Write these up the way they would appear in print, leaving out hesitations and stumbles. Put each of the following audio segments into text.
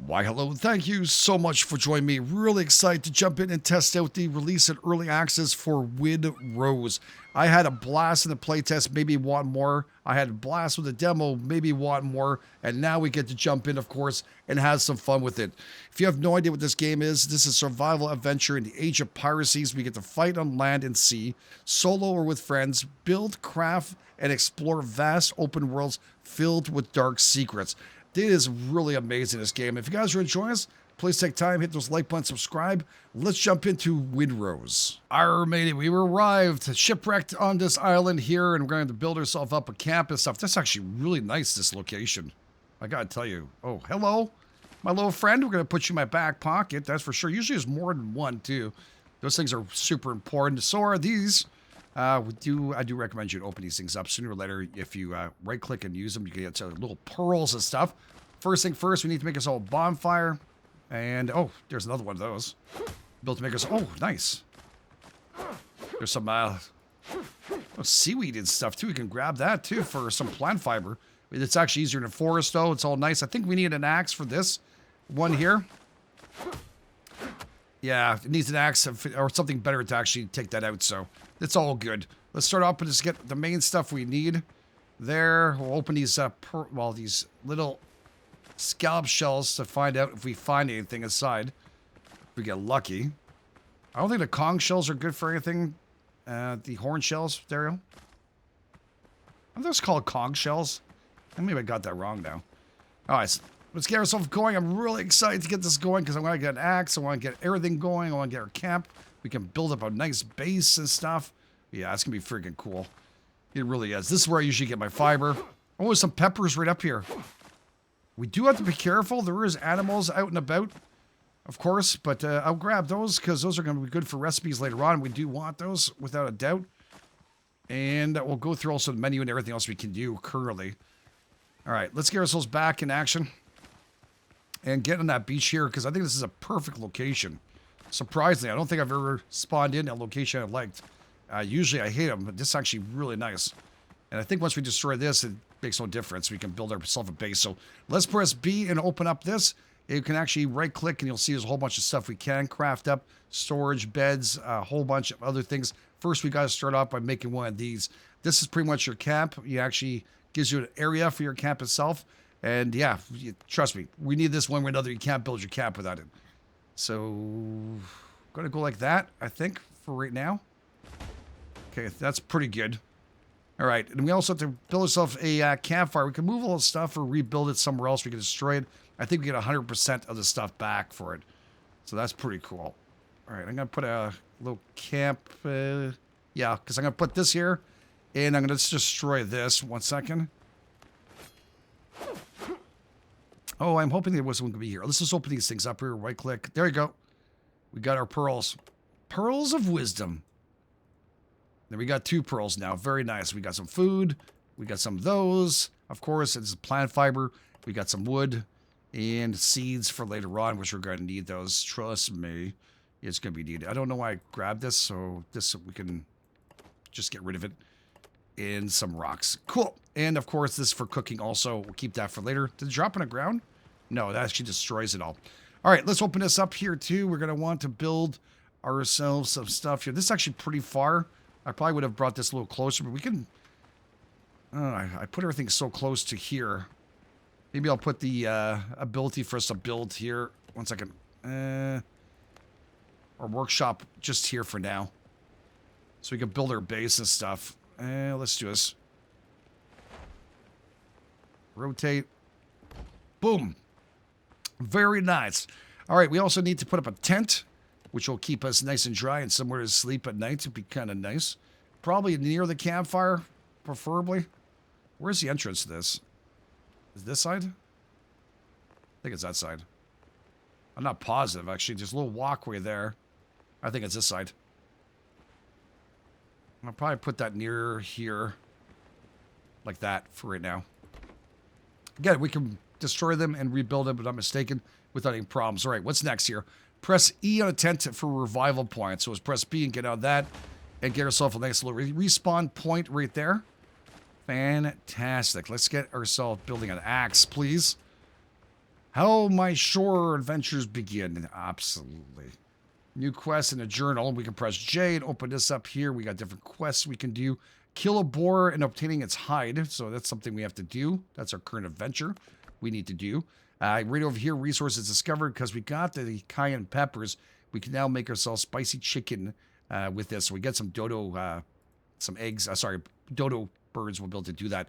Why, hello, thank you so much for joining me. Really excited to jump in and test out the release and early access for Windrose. I had a blast in the playtest, maybe want more. I had a blast with the demo, maybe want more. And now we get to jump in, of course, and have some fun with it. If you have no idea what this game is, this is a survival adventure in the Age of Piracy. We get to fight on land and sea, solo or with friends, build, craft, and explore vast open worlds filled with dark secrets. It is really amazing, this game. If you guys are enjoying this, please take time, hit those like button, subscribe. Let's jump into Windrose. Arr, matey, we arrived, shipwrecked on this island here, and we're going to build ourselves up a camp and stuff. That's actually really nice, this location. I gotta tell you. Oh, hello, my little friend. We're gonna put you in my back pocket, that's for sure. Usually there's more than one, too. Those things are super important. So are these. I do recommend you to open these things up sooner or later. If you right-click and use them, you can get little pearls and stuff. First thing first, we need to make us all a bonfire. And, oh, there's another one of those. Built to make us, oh, nice. There's some seaweed and stuff, too. We can grab that, too, for some plant fiber. It's actually easier in the forest, though. It's all nice. I think we need an axe for this one here. Yeah, it needs an axe or something better to actually take that out, so it's all good. Let's start off and just get the main stuff we need. There, we'll open these these little scallop shells to find out if we find anything inside. If we get lucky. I don't think the conch shells are good for anything. The horn shells, there you go. Are those called conch shells? Maybe I got that wrong now. Alright, let's get ourselves going. I'm really excited to get this going because I want to get an axe. I want to get everything going. I want to get our camp. We can build up a nice base and stuff. Yeah, it's going to be freaking cool. It really is. This is where I usually get my fiber. Oh, there's some peppers right up here. We do have to be careful. There is animals out and about, of course. But I'll grab those because those are going to be good for recipes later on. We do want those without a doubt. And we'll go through also the menu and everything else we can do currently. All right, let's get ourselves back in action. And get on that beach here because I think this is a perfect location. Surprisingly, I don't think I've ever spawned in a location I liked. Usually I hate them, but this is actually really nice. And I think once we destroy this, it makes no difference. We can build ourselves a base. So let's press B and open up this. You can actually right-click and you'll see there's a whole bunch of stuff we can craft up. Storage, beds, a whole bunch of other things. First, we got to start off by making one of these. This is pretty much your camp. It actually gives you an area for your camp itself. And yeah, trust me, we need this one way or another. You can't build your camp without it. So, going to go like that, I think, for right now. Okay, that's pretty good. All right, and we also have to build ourselves a campfire. We can move all the stuff or rebuild it somewhere else. We can destroy it. I think we get 100% of the stuff back for it. So that's pretty cool. All right, I'm going to put a little camp. Yeah, because I'm going to put this here. And I'm going to destroy this. 1 second. Oh, I'm hoping there was one going to be here. Let's just open these things up here. Right click. There you go. We got our pearls. Pearls of wisdom. Then we got 2 pearls now. Very nice. We got some food. We got some of those. Of course, it's plant fiber. We got some wood and seeds for later on, which we're going to need those. Trust me. It's going to be needed. I don't know why I grabbed this, so we can just get rid of it. And some rocks. Cool. And of course, this is for cooking also. We'll keep that for later. Did it drop on the ground? No, that actually destroys it all. All right, let's open this up here too. We're going to want to build ourselves some stuff here. This is actually pretty far. I probably would have brought this a little closer, but we can... I put everything so close to here. Maybe I'll put the ability for us to build here. 1 second. Our workshop just here for now. So we can build our base and stuff. Let's do this. Rotate. Boom. Very nice. All right, we also need to put up a tent, which will keep us nice and dry and somewhere to sleep at night. It'd be kind of nice. Probably near the campfire, preferably. Where's the entrance to this? Is this side? I think it's that side. I'm not positive, actually. There's a little walkway there. I think it's this side. I'll probably put that near here. Like that for right now. Again, we can destroy them and rebuild them, but I'm mistaken, without any problems. All right, what's next here? Press E on a tent for revival points. So let's press B and get out of that. And get ourselves a nice little respawn point right there. Fantastic. Let's get ourselves building an axe, please. How my shore adventures begin. Absolutely. New quest in a journal. We can press J and open this up here. We got different quests we can do. Kill a boar and obtaining its hide. So that's something we have to do. That's our current adventure we need to do. Right over here, resources discovered because we got the cayenne peppers. We can now make ourselves spicy chicken with this. So we get some dodo, some eggs. Dodo birds. We'll be able to do that.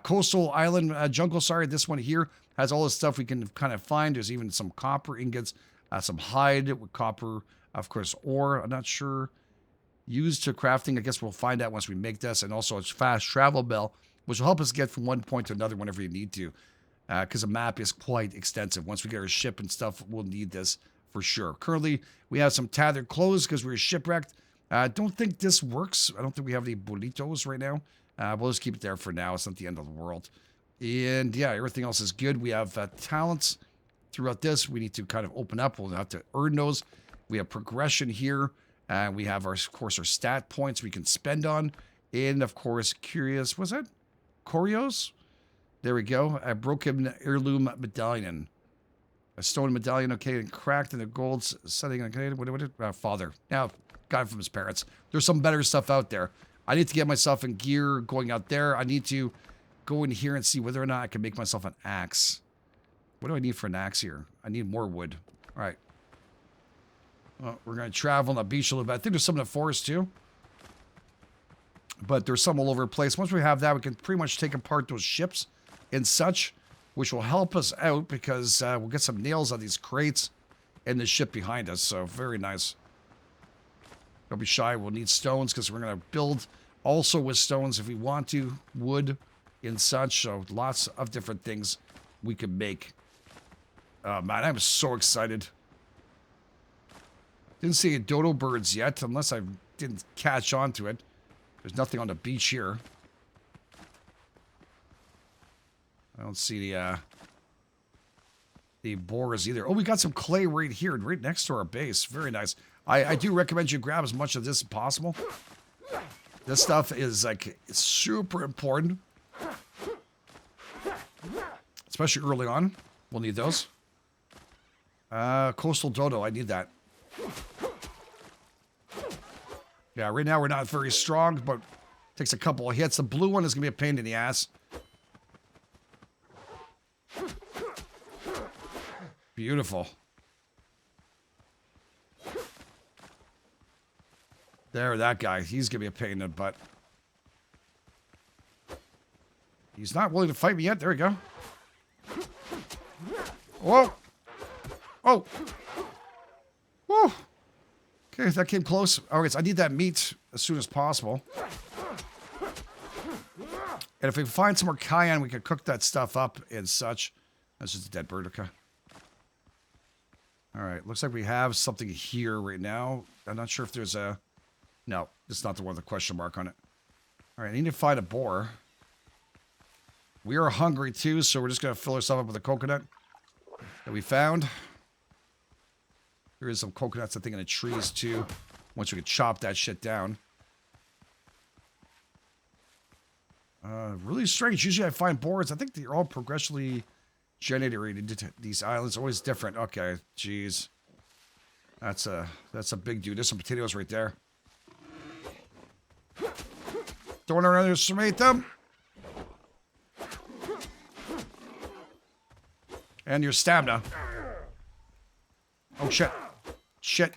Coastal island jungle. Sorry, this one here has all this stuff we can kind of find. There's even some copper ingots, some hide with copper, of course, ore. I'm not sure. Used to crafting. I guess we'll find out once we make this. And also it's fast travel bell, which will help us get from one point to another whenever you need to. Because the map is quite extensive. Once we get our ship and stuff, we'll need this for sure. Currently, we have some tattered clothes because we were shipwrecked. I don't think this works. I don't think we have any burritos right now. We'll just keep it there for now. It's not the end of the world. And yeah, everything else is good. We have talents throughout this. We need to kind of open up. We'll have to earn those. We have progression here. We have, of course, our stat points we can spend on. And, of course, curious, was that Corios? There we go. A broken heirloom medallion. A stone medallion, okay, and cracked in a gold setting. Okay, what father. Now, got it from his parents. There's some better stuff out there. I need to get myself in gear going out there. I need to go in here and see whether or not I can make myself an axe. What do I need for an axe here? I need more wood. All right. Well, we're going to travel on the beach a little bit. I think there's some in the forest, too. But there's some all over the place. Once we have that, we can pretty much take apart those ships and such, which will help us out because we'll get some nails on these crates and the ship behind us. So, very nice. Don't be shy. We'll need stones because we're going to build also with stones if we want to. Wood and such. So, lots of different things we can make. Man, I'm so excited. Didn't see any dodo birds yet, unless I didn't catch on to it. There's nothing on the beach here. I don't see the boars either. Oh, we got some clay right here, right next to our base. Very nice. I do recommend you grab as much of this as possible. This stuff is like super important. Especially early on. We'll need those. Coastal dodo, I need that. Yeah, right now we're not very strong, but takes a couple of hits. The blue one is going to be a pain in the ass. Beautiful. There, that guy. He's going to be a pain in the butt. He's not willing to fight me yet. There we go. Whoa. Oh. Whoa. Okay, that came close. All right, so I need that meat as soon as possible. And if we find some more cayenne, we can cook that stuff up and such. That's just a dead bird, okay. All right, looks like we have something here right now. I'm not sure if there's a... No, it's not the one with the question mark on it. All right, I need to find a boar. We are hungry too, so we're just going to fill ourselves up with a coconut that we found. There is some coconuts, I think, in the trees, too. Once we can chop that shit down. Really strange. Usually I find boards. I think they're all progressively generated. These islands always different. Okay, jeez. That's a big dude. There's some potatoes right there. Don't underestimate them. And your stamina. Oh, shit. Shit.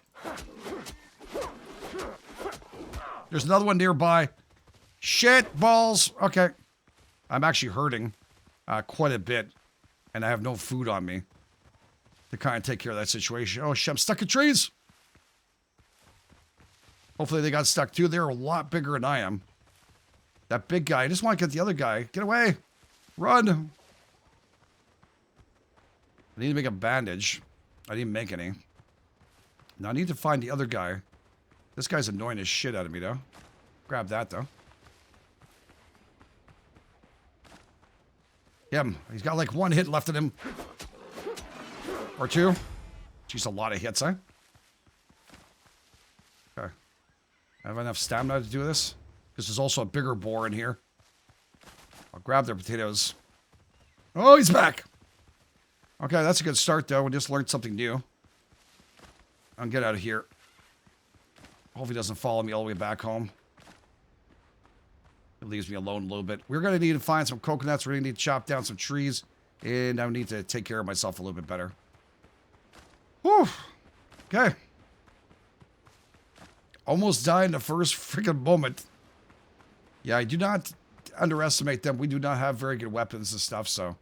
There's another one nearby. Shit balls. Okay. I'm actually hurting quite a bit. And I have no food on me to kind of take care of that situation. Oh, shit. I'm stuck in trees. Hopefully they got stuck too. They're a lot bigger than I am. That big guy. I just want to get the other guy. Get away. Run. I need to make a bandage. I didn't make any. Now I need to find the other guy. This guy's annoying as shit out of me, though. Grab that, though. Him. He's got like one hit left in him. Or two. Jeez, a lot of hits, huh? Okay. I have enough stamina to do this. Because there's also a bigger boar in here. I'll grab their potatoes. Oh, he's back. Okay, that's a good start, though. We just learned something new. I'll get out of here. Hope he doesn't follow me all the way back home. It leaves me alone a little bit. We're going to need to find some coconuts. We're going to need to chop down some trees. And I need to take care of myself a little bit better. Whew. Okay. Almost died in the first freaking moment. Yeah, I do not underestimate them. We do not have very good weapons and stuff, so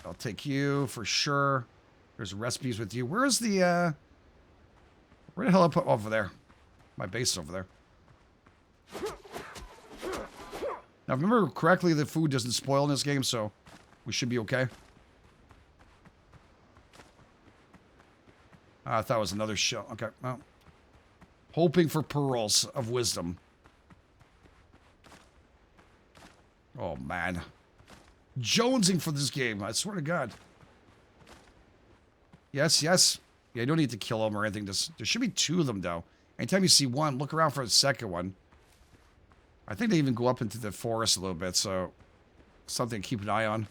I'll take you for sure. There's recipes with you. Where's the, where the hell I put over there? My base is over there. Now, if I remember correctly, the food doesn't spoil in this game, so we should be okay. I thought it was another shell. Okay, well. Hoping for pearls of wisdom. Oh, man. Jonesing for this game, I swear to God. Yes, yes. Yeah, you don't need to kill them or anything. There should be 2 of them, though. Anytime you see one, look around for the second one. I think they even go up into the forest a little bit, so something to keep an eye on.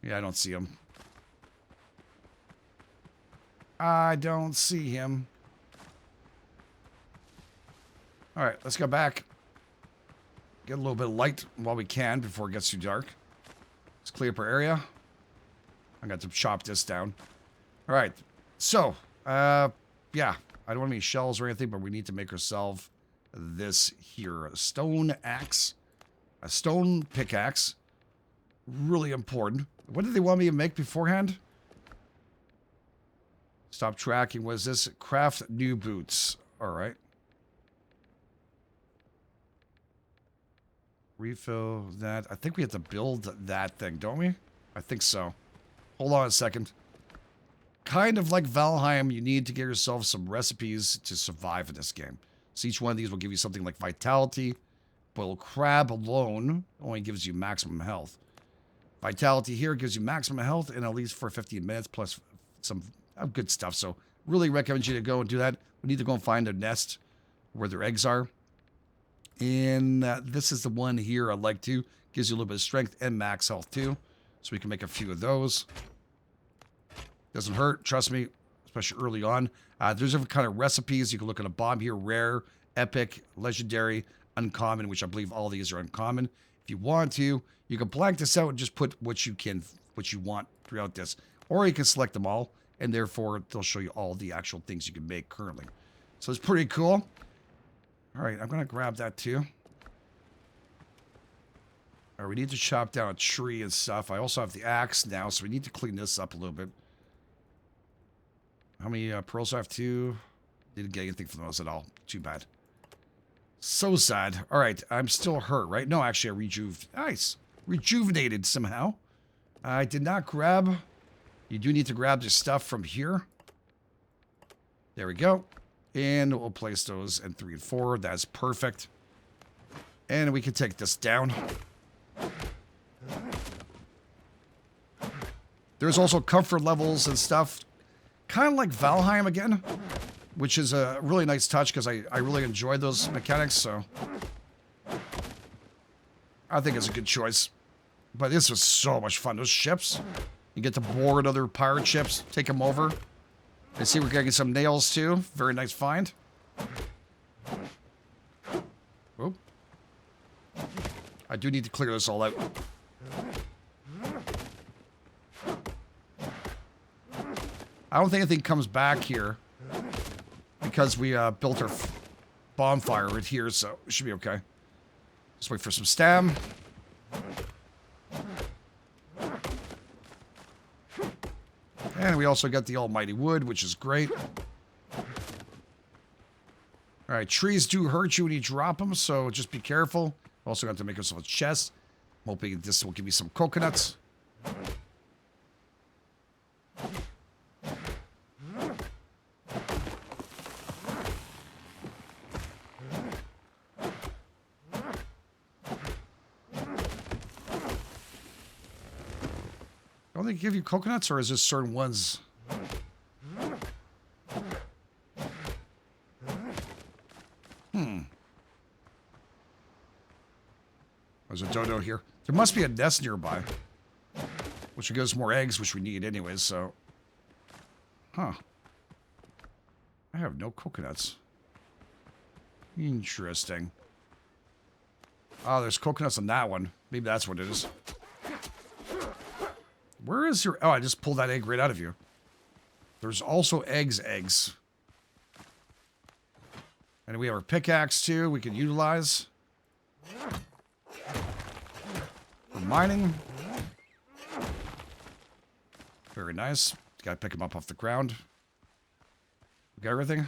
Yeah, I don't see him. I don't see him. All right, let's go back. Get a little bit of light while we can before it gets too dark. Let's clear up our area. I got to chop this down. All right, so, yeah. I don't want any shells or anything, but we need to make ourselves this here. A stone axe. A stone pickaxe. Really important. What did they want me to make beforehand? Stop tracking. What is this? Craft new boots. All right. Refill that. I think we have to build that thing, don't we? I think so. Hold on a second. Kind of like Valheim, you need to get yourself some recipes to survive in this game. So each one of these will give you something like vitality. Boiled crab alone only gives you maximum health. Vitality here gives you maximum health and at least for 15 minutes plus some good stuff. So really recommend you to go and do that. We need to go and find a nest where their eggs are. And this is the one here I like to. Gives you a little bit of strength and max health too. So we can make a few of those. Doesn't hurt, trust me, especially early on. There's different kind of recipes. You can look at a bomb here. Rare, epic, legendary, uncommon, which I believe all these are uncommon. If you want to, you can blank this out and just put what you want throughout this. Or you can select them all, and therefore they'll show you all the actual things you can make currently. So it's pretty cool. All right, I'm going to grab that too. All right, we need to chop down a tree and stuff. I also have the axe now, so we need to clean this up a little bit. How many pearls do I have? 2? Didn't get anything from those at all. Too bad. So sad. All right, I'm still hurt, right? No, actually, Nice. Rejuvenated somehow. I did not grab... You do need to grab the stuff from here. There we go. And we'll place those in 3 and 4. That's perfect. And we can take this down. There's also comfort levels and stuff. Kind of like Valheim again. Which is a really nice touch because I really enjoy those mechanics. So I think it's a good choice. But this was so much fun. Those ships. You get to board other pirate ships. Take them over. I see we're getting some nails too. Very nice find. Whoop. I do need to clear this all out. I don't think anything comes back here. Because we built our bonfire right here, so it should be okay. Just wait for some stam. And we also got the almighty wood, which is great. Alright, trees do hurt you when you drop them, so just be careful. Also got to make ourselves a chest. I'm hoping this will give me some coconuts. Don't they give you coconuts, or is this certain ones? There's a dodo here. There must be a nest nearby. which will give us more eggs, which we need anyways, so. Huh. I have no coconuts. Interesting. Oh, there's coconuts on that one. Maybe that's what it is. Where is your... Oh, I just pulled that egg right out of you. There's also eggs. And we have our pickaxe, too, we can utilize. For mining. Very nice. Gotta pick them up off the ground. We got everything?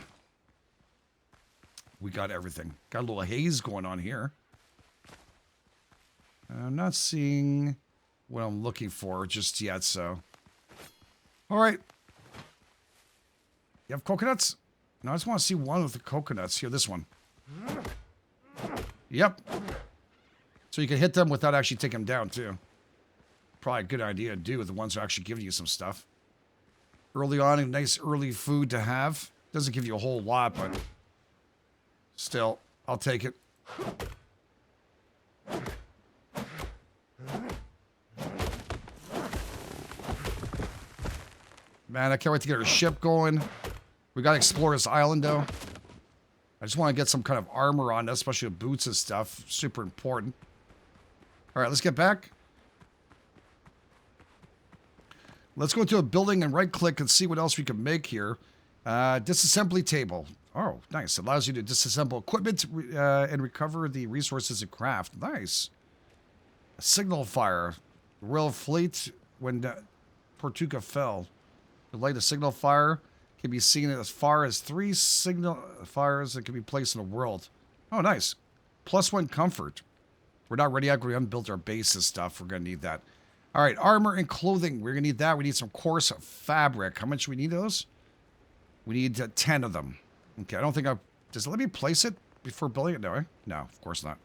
We got everything. Got a little haze going on here. I'm not seeing what I'm looking for just yet, so. All right. You have coconuts? No, I just want to see one with the coconuts. Here, this one. Yep. So you can hit them without actually taking them down, too. Probably a good idea to do with the ones who are actually giving you some stuff. Early on, a nice early food to have. Doesn't give you a whole lot, but still, I'll take it. Man, I can't wait to get our ship going. We gotta explore this island, though. I just want to get some kind of armor on us, especially with boots and stuff. Super important. All right, let's get back. Let's go to a building and right-click and see what else we can make here. Disassembly table. Oh, nice. It allows you to disassemble equipment and recover the resources and craft. Nice. A signal fire. The Royal Fleet, when Portuga fell. The light of signal fire can be seen as far as 3 signal fires that can be placed in the world. Oh, nice. +1 comfort. We're not ready yet. We haven't built our base and stuff. We're going to need that. All right, armor and clothing. We're going to need that. We need some coarse fabric. How much do we need of those? We need 10 of them. Okay, I don't think I've... Does it let me place it before building it? No, eh? No, of course not.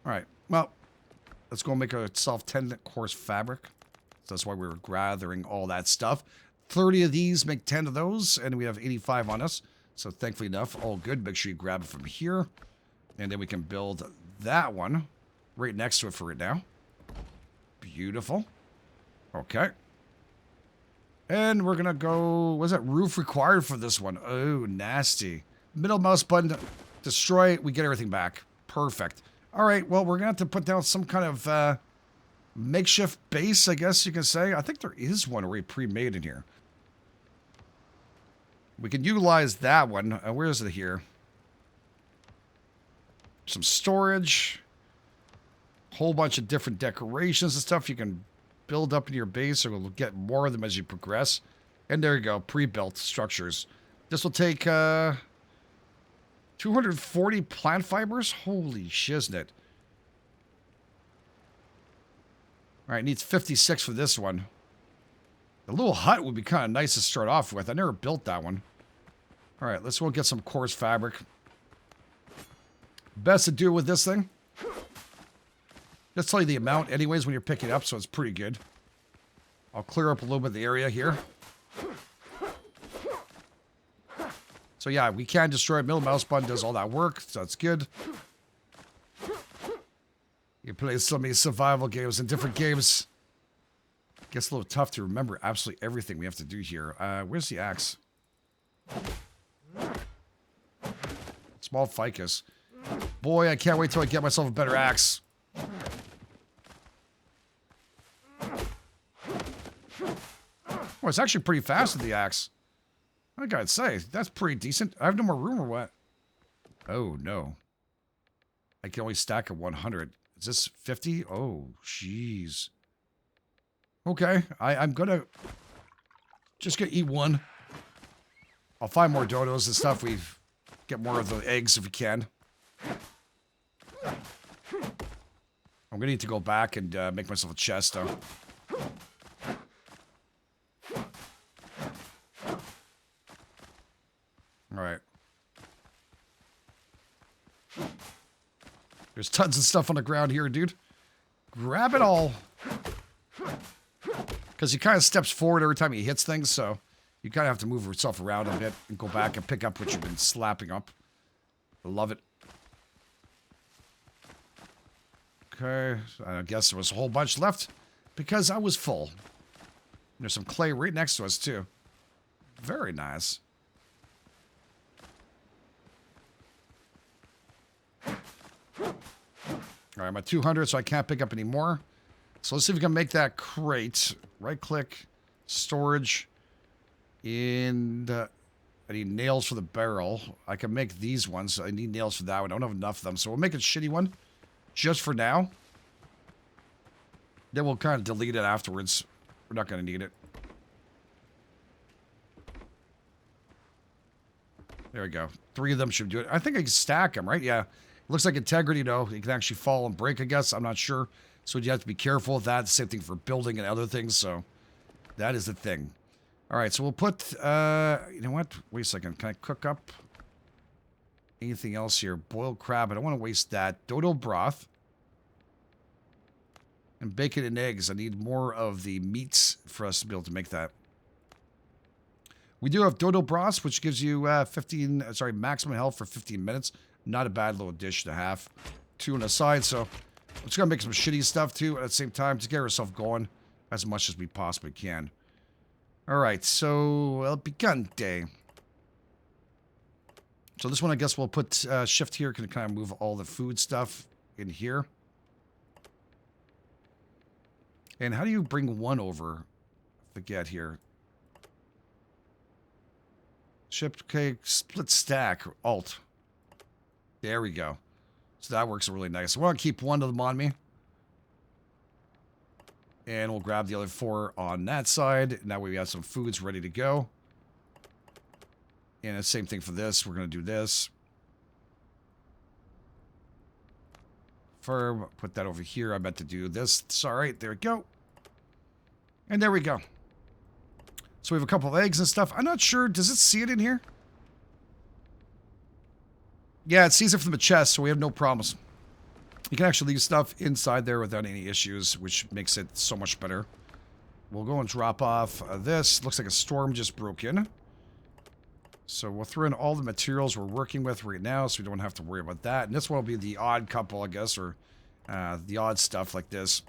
All right, well, let's go make ourselves 10 coarse fabric. So that's why we were gathering all that stuff. 30 of these make 10 of those, and we have 85 on us. So thankfully enough, all good. Make sure you grab it from here. And then we can build that one right next to it for right now. Beautiful. Okay. And we're going to go... What's that? Roof required for this one. Oh, nasty. Middle mouse button. Destroy. We get everything back. Perfect. All right. Well, we're going to have to put down some kind of makeshift base, I guess you can say. I think there is one already pre-made in here. We can utilize that one. Where is it here? Some storage. Whole bunch of different decorations and stuff you can build up in your base, or we'll get more of them as you progress. And there you go, pre-built structures. This will take 240 plant fibers. Holy shiznit. All right, needs 56 for this one. The little hut would be kind of nice to start off with. I never built that one. All right, let's go get some coarse fabric. Best to do with this thing. Just tell you the amount anyways when you're picking it up, so it's pretty good. I'll clear up a little bit of the area here. So yeah, we can destroy it. Middle mouse button does all that work, so that's good. You play so many survival games and different games. Gets a little tough to remember absolutely everything we have to do here. Where's the axe? Small ficus. Boy, I can't wait till I get myself a better axe. Oh, it's actually pretty fast with the axe. I gotta say, that's pretty decent. I have no more room or what? Oh, no. I can only stack at 100. Is this 50? Oh, jeez. Okay, I'm gonna... Just gonna eat one. I'll find more dodos and stuff. We get more of the eggs if we can. I'm gonna need to go back and make myself a chest, though. Alright. There's tons of stuff on the ground here, dude. Grab it all. Because he kind of steps forward every time he hits things, so you kind of have to move yourself around a bit and go back and pick up what you've been slapping up. I love it. Okay, I guess there was a whole bunch left. because I was full. There's some clay right next to us, too. Very nice. All right, I'm at 200, so I can't pick up any more. So let's see if we can make that crate. Right-click, storage, and I need nails for the barrel. I can make these ones. I need nails for that one. I don't have enough of them, so we'll make a shitty one just for now. Then we'll kind of delete it afterwards. We're not going to need it. There we go. 3 of them should do it. I think I can stack them, right? Yeah. Looks like integrity, though. You can actually fall and break, I guess. I'm not sure. So you have to be careful with that. Same thing for building and other things. So that is the thing. All right. So we'll put, you know what? Wait a second. Can I cook up anything else here? Boiled crab. I don't want to waste that. Dodo broth. And bacon and eggs. I need more of the meats for us to be able to make that. We do have dodo broth, which gives you maximum health for 15 minutes. Not a bad little dish to have. 2 on the side, so we're just going to make some shitty stuff, too, at the same time to get ourselves going as much as we possibly can. All right, so El Picante. So this one, I guess we'll put shift here. Can kind of move all the food stuff in here. And how do you bring one over? Forget here. Shift, okay, split stack, Alt. There we go. So that works really nice. We're going to keep 1 of them on me. And we'll grab the other 4 on that side. Now we have some foods ready to go. And the same thing for this. We're going to do this. Firm, put that over here. I meant to do this. It's all right. There we go. And there we go. So we have a couple of eggs and stuff. I'm not sure. Does it see it in here? Yeah, it sees it from the chest, so we have no problems. You can actually leave stuff inside there without any issues, which makes it so much better. We'll go and drop off this. Looks like a storm just broke in. So we'll throw in all the materials we're working with right now, so we don't have to worry about that. And this one will be the odd couple, I guess, or the odd stuff like this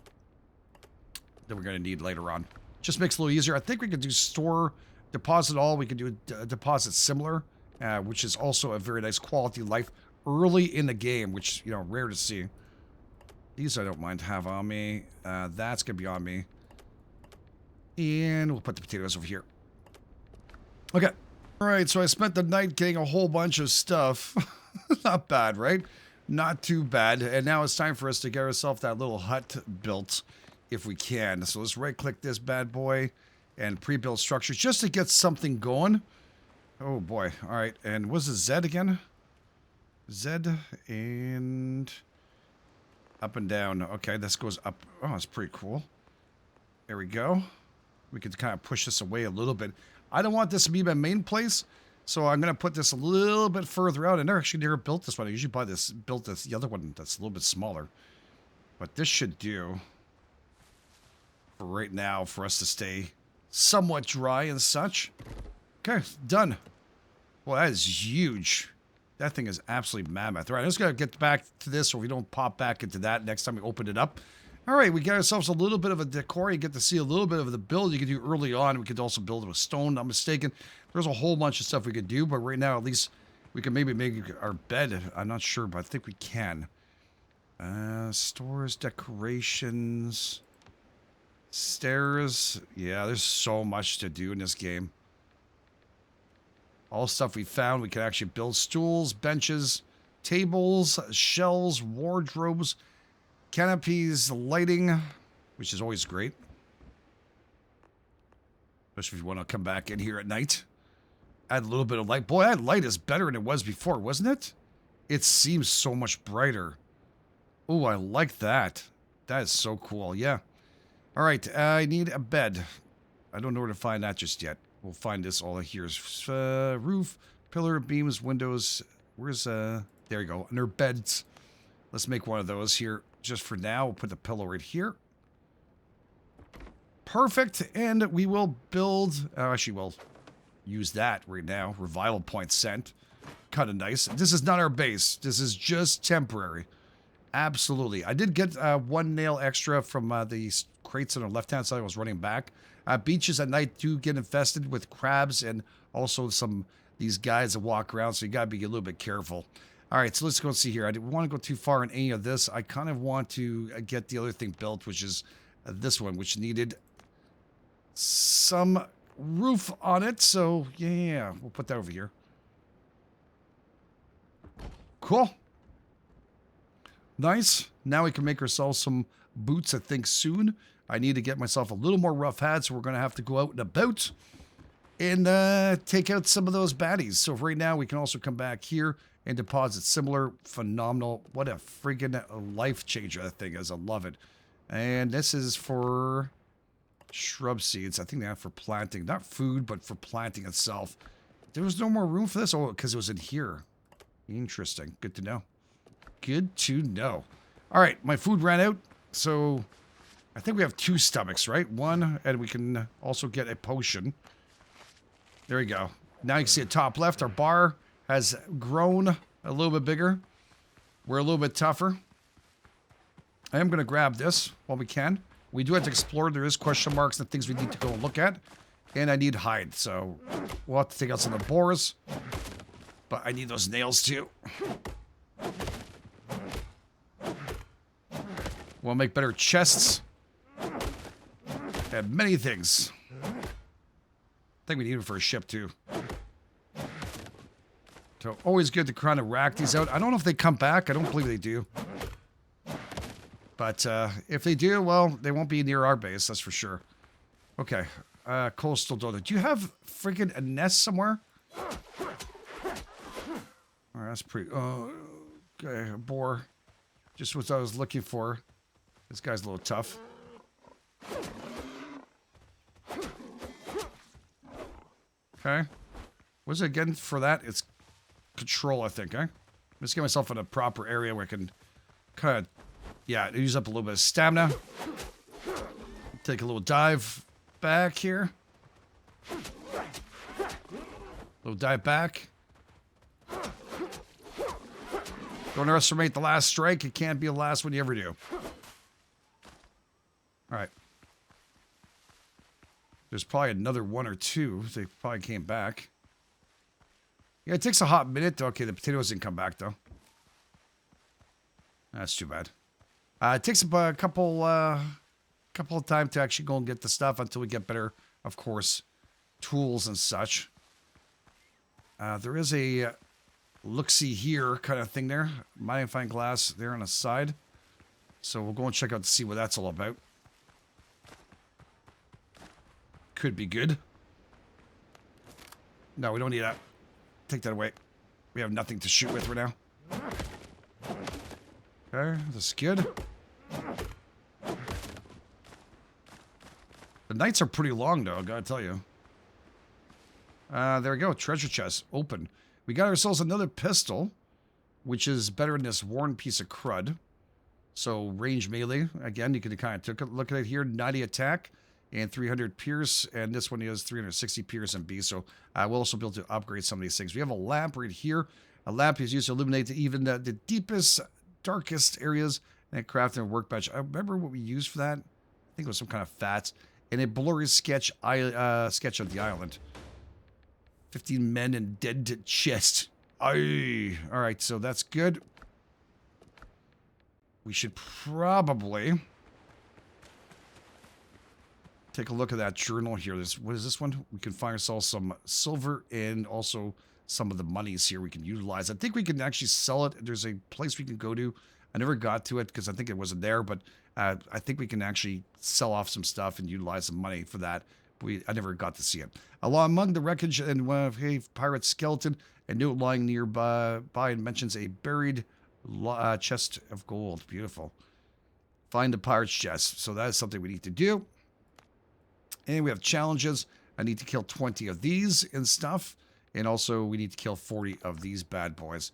that we're going to need later on. Just makes it a little easier. I think we could do store, deposit all. We could do a deposit similar, which is also a very nice quality of life early in the game, which, you know, rare to see. These I don't mind to have on me. That's going to be on me. And we'll put the potatoes over here. Okay. All right, so I spent the night getting a whole bunch of stuff. Not bad, right? Not too bad. And now it's time for us to get ourselves that little hut built, if we can. So let's right-click this bad boy and pre-build structure just to get something going. Oh, boy. All right, and what's the Z again? Z and up and down. Okay, this goes up. Oh, that's pretty cool. There we go. We could kind of push this away a little bit. I don't want this to be my main place, so I'm going to put this a little bit further out. I never built this one. I usually built the other one that's a little bit smaller. But this should do for right now for us to stay somewhat dry and such. Okay, done. Well, that is huge. That thing is absolutely mammoth. All right, I'm just going to get back to this so we don't pop back into that next time we open it up. All right, we got ourselves a little bit of a decor. You get to see a little bit of the build you could do early on. We could also build it with stone, not mistaken. There's a whole bunch of stuff we could do, but right now, at least, we can maybe make our bed. I'm not sure, but I think we can. Stores, decorations, stairs. Yeah, there's so much to do in this game. All stuff we found. We can actually build stools, benches, tables, shelves, wardrobes, canopies, lighting, which is always great. Especially if you want to come back in here at night. Add a little bit of light. Boy, that light is better than it was before, wasn't it? It seems so much brighter. Oh, I like that. That is so cool, yeah. All right, I need a bed. I don't know where to find that just yet. We'll find this all here. Roof, pillar, beams, windows. Where's, there you go. Under beds. Let's make one of those here. Just for now, we'll put the pillow right here. Perfect. And we will build... actually, we'll use that right now. Revival point sent. Kind of nice. This is not our base. This is just temporary. Absolutely. I did get 1 nail extra from the crates on the left-hand side. I was running back. Beaches at night do get infested with crabs and also these guys that walk around, so you got to be a little bit careful. All right, so let's go see here. I didn't want to go too far in any of this. I kind of want to get the other thing built, which is this one, which needed some roof on it. So, yeah, we'll put that over here. Cool. Nice. Now we can make ourselves some boots, I think, soon. I need to get myself a little more rough hat, so we're going to have to go out and about and take out some of those baddies. So right now, we can also come back here and deposit similar. Phenomenal. What a freaking life changer that thing is. I love it. And this is for shrub seeds. I think they have for planting. Not food, but for planting itself. There was no more room for this? Oh, because it was in here. Interesting. Good to know. Good to know. All right, my food ran out, so I think we have 2 stomachs, right? One, and we can also get a potion. There we go. Now you can see at top left, our bar has grown a little bit bigger. We're a little bit tougher. I am going to grab this while we can. We do have to explore. There is question marks and things we need to go and look at. And I need hide, so we'll have to take out some of the boars. But I need those nails too. We'll make better chests. And many things. I think we need them for a ship too. So always good to kind of rack these out. I don't know if they come back. I don't believe they do. But if they do, well, they won't be near our base. That's for sure. Okay. Coastal donut. Do you have freaking a nest somewhere? All right, that's pretty... okay, a boar. Just what I was looking for. This guy's a little tough. Okay. What's it again for that? It's control, I think, eh? Let's get myself in a proper area where I can kind of, yeah, use up a little bit of stamina. Take a little dive back here. Little dive back. Don't underestimate the last strike. It can't be the last one you ever do. All right. There's probably another 1 or 2. They probably came back. Yeah, it takes a hot minute. Okay, the potatoes didn't come back, though. That's too bad. It takes a couple of time to actually go and get the stuff until we get better, of course, tools and such. There is a look-see here kind of thing there. Magnifying glass there on the side. So we'll go and check out to see what that's all about. Could be good. No, we don't need that. Take that away. We have nothing to shoot with right now. Okay, this is good. The nights are pretty long, though, I gotta tell you. There we go. Treasure chest. Open. We got ourselves another pistol, which is better than this worn piece of crud. So, range melee. Again, you can kind of take a look at it here. 90 attack and 300 pierce. And this one is 360 pierce and B. So, we'll also be able to upgrade some of these things. We have a lamp right here. A lamp is used to illuminate even the deepest, darkest areas. And crafting a workbench. I remember what we used for that. I think it was some kind of fats. And a blurry sketch of the island. 15 men in dead chest. Aye. All right, so that's good. We should probably take a look at that journal here. What is this one? We can find ourselves some silver and also some of the monies here we can utilize. I think we can actually sell it. There's a place we can go to. I never got to it because I think it wasn't there, but I think we can actually sell off some stuff and utilize some money for that. I never got to see it. Among the wreckage and a pirate skeleton, a note lying nearby and mentions a buried chest of gold. Beautiful. Find the pirate's chest. So that is something we need to do. And we have challenges. I need to kill 20 of these and stuff. And also we need to kill 40 of these bad boys.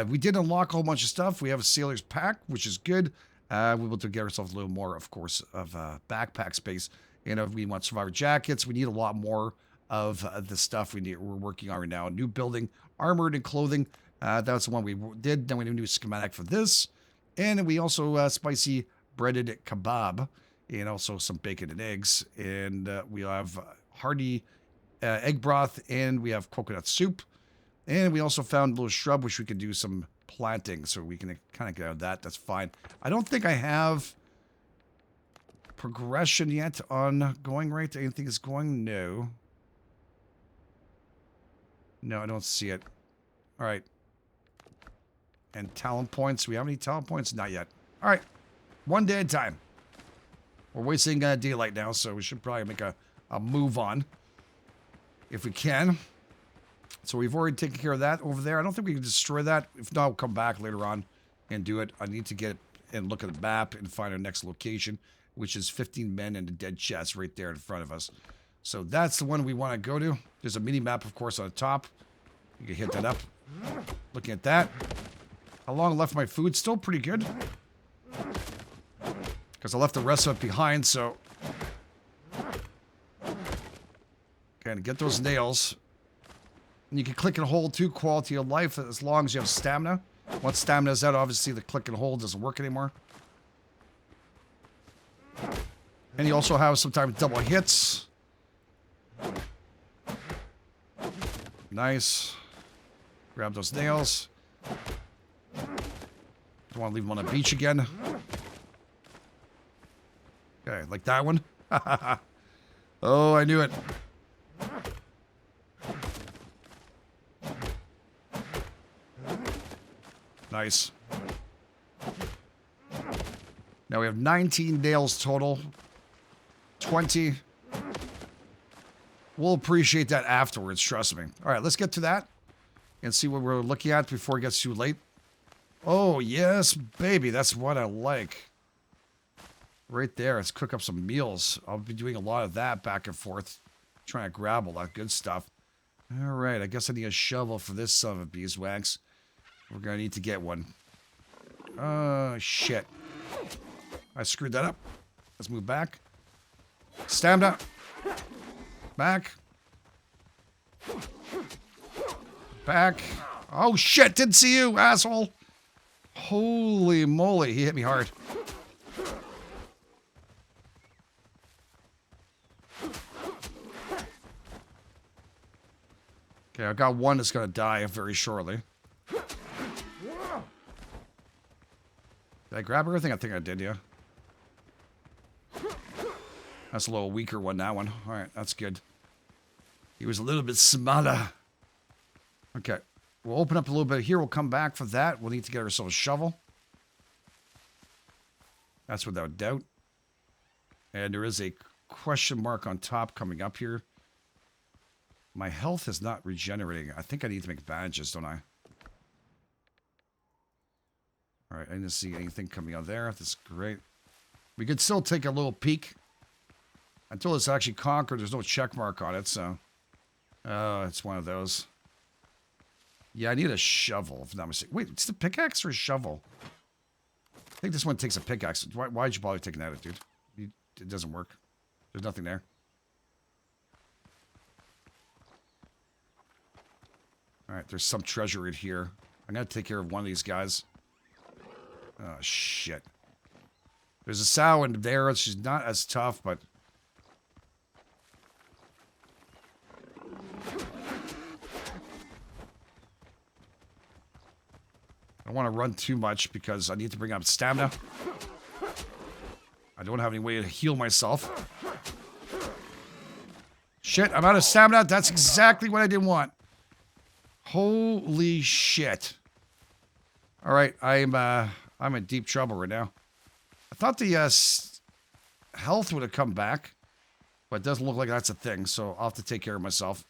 We did unlock a whole bunch of stuff. We have a sailor's pack, which is good. We're able to get ourselves a little more, of course, of backpack space. And if we want survivor jackets, we need a lot more of the stuff we're working on right now. A new building, armored and clothing. That's the one we did. Then we did a new schematic for this. And we also spicy breaded kebab and also some bacon and eggs. And we have hearty egg broth, and we have coconut soup. And we also found a little shrub, which we can do some planting, so we can kind of get out of that. That's fine. I don't think I have progression yet on going right. Anything is going? No. No, I don't see it. All right. And talent points. Do we have any talent points? Not yet. All right. One day at a time. We're wasting daylight now, so we should probably make a move on. If we can. So we've already taken care of that over there. I don't think we can destroy that. If not, we'll come back later on and do it. I need to get and look at the map and find our next location, which is 15 men and a dead chest right there in front of us. So that's the one we want to go to. There's a mini map, of course, on the top. You can hit that up. Looking at that. How long left my food? Still pretty good. Because I left the rest of it behind, so... Okay, and get those nails. And you can click and hold too, quality of life, as long as you have stamina. Once stamina's out, obviously the click and hold doesn't work anymore. And you also have sometimes double hits. Nice. Grab those nails. Don't want to leave them on the beach again. Okay, like that one. Oh, I knew it. Nice. Now we have 19 nails total. 20. We'll appreciate that afterwards, trust me. All right, let's get to that and see what we're looking at before it gets too late. Oh, yes, baby. That's what I like. Right there. Let's cook up some meals. I'll be doing a lot of that back and forth, trying to grab all that good stuff. All right, I guess I need a shovel for this son of a beeswax. We're going to need to get one. Oh, shit. I screwed that up. Let's move back. Stamina. Back. Back. Oh, shit. Didn't see you, asshole. Holy moly. He hit me hard. Okay, I got one that's going to die very shortly. Did I grab everything? I think I did, yeah. That's a little weaker one, that one. All right, that's good. He was a little bit smaller. Okay, we'll open up a little bit here. We'll come back for that. We'll need to get ourselves a shovel. That's without doubt. And there is a question mark on top coming up here. My health is not regenerating. I think I need to make bandages, don't I? All right, I didn't see anything coming out there. That's great. We could still take a little peek. Until it's actually conquered, there's no check mark on it, so... Oh, it's one of those. Yeah, I need a shovel, if I'm not mistaken. Wait, it's the pickaxe or a shovel? I think this one takes a pickaxe. Why'd you bother taking that, dude? It doesn't work. There's nothing there. Alright, there's some treasure in here. I'm gonna take care of one of these guys. Oh, shit. There's a sow in there. She's not as tough, but... I don't want to run too much because I need to bring up stamina. I don't have any way to heal myself. Shit, I'm out of stamina. That's exactly what I didn't want. Holy shit. All right, I'm in deep trouble right now. I thought the health would have come back, but it doesn't look like that's a thing, so I'll have to take care of myself.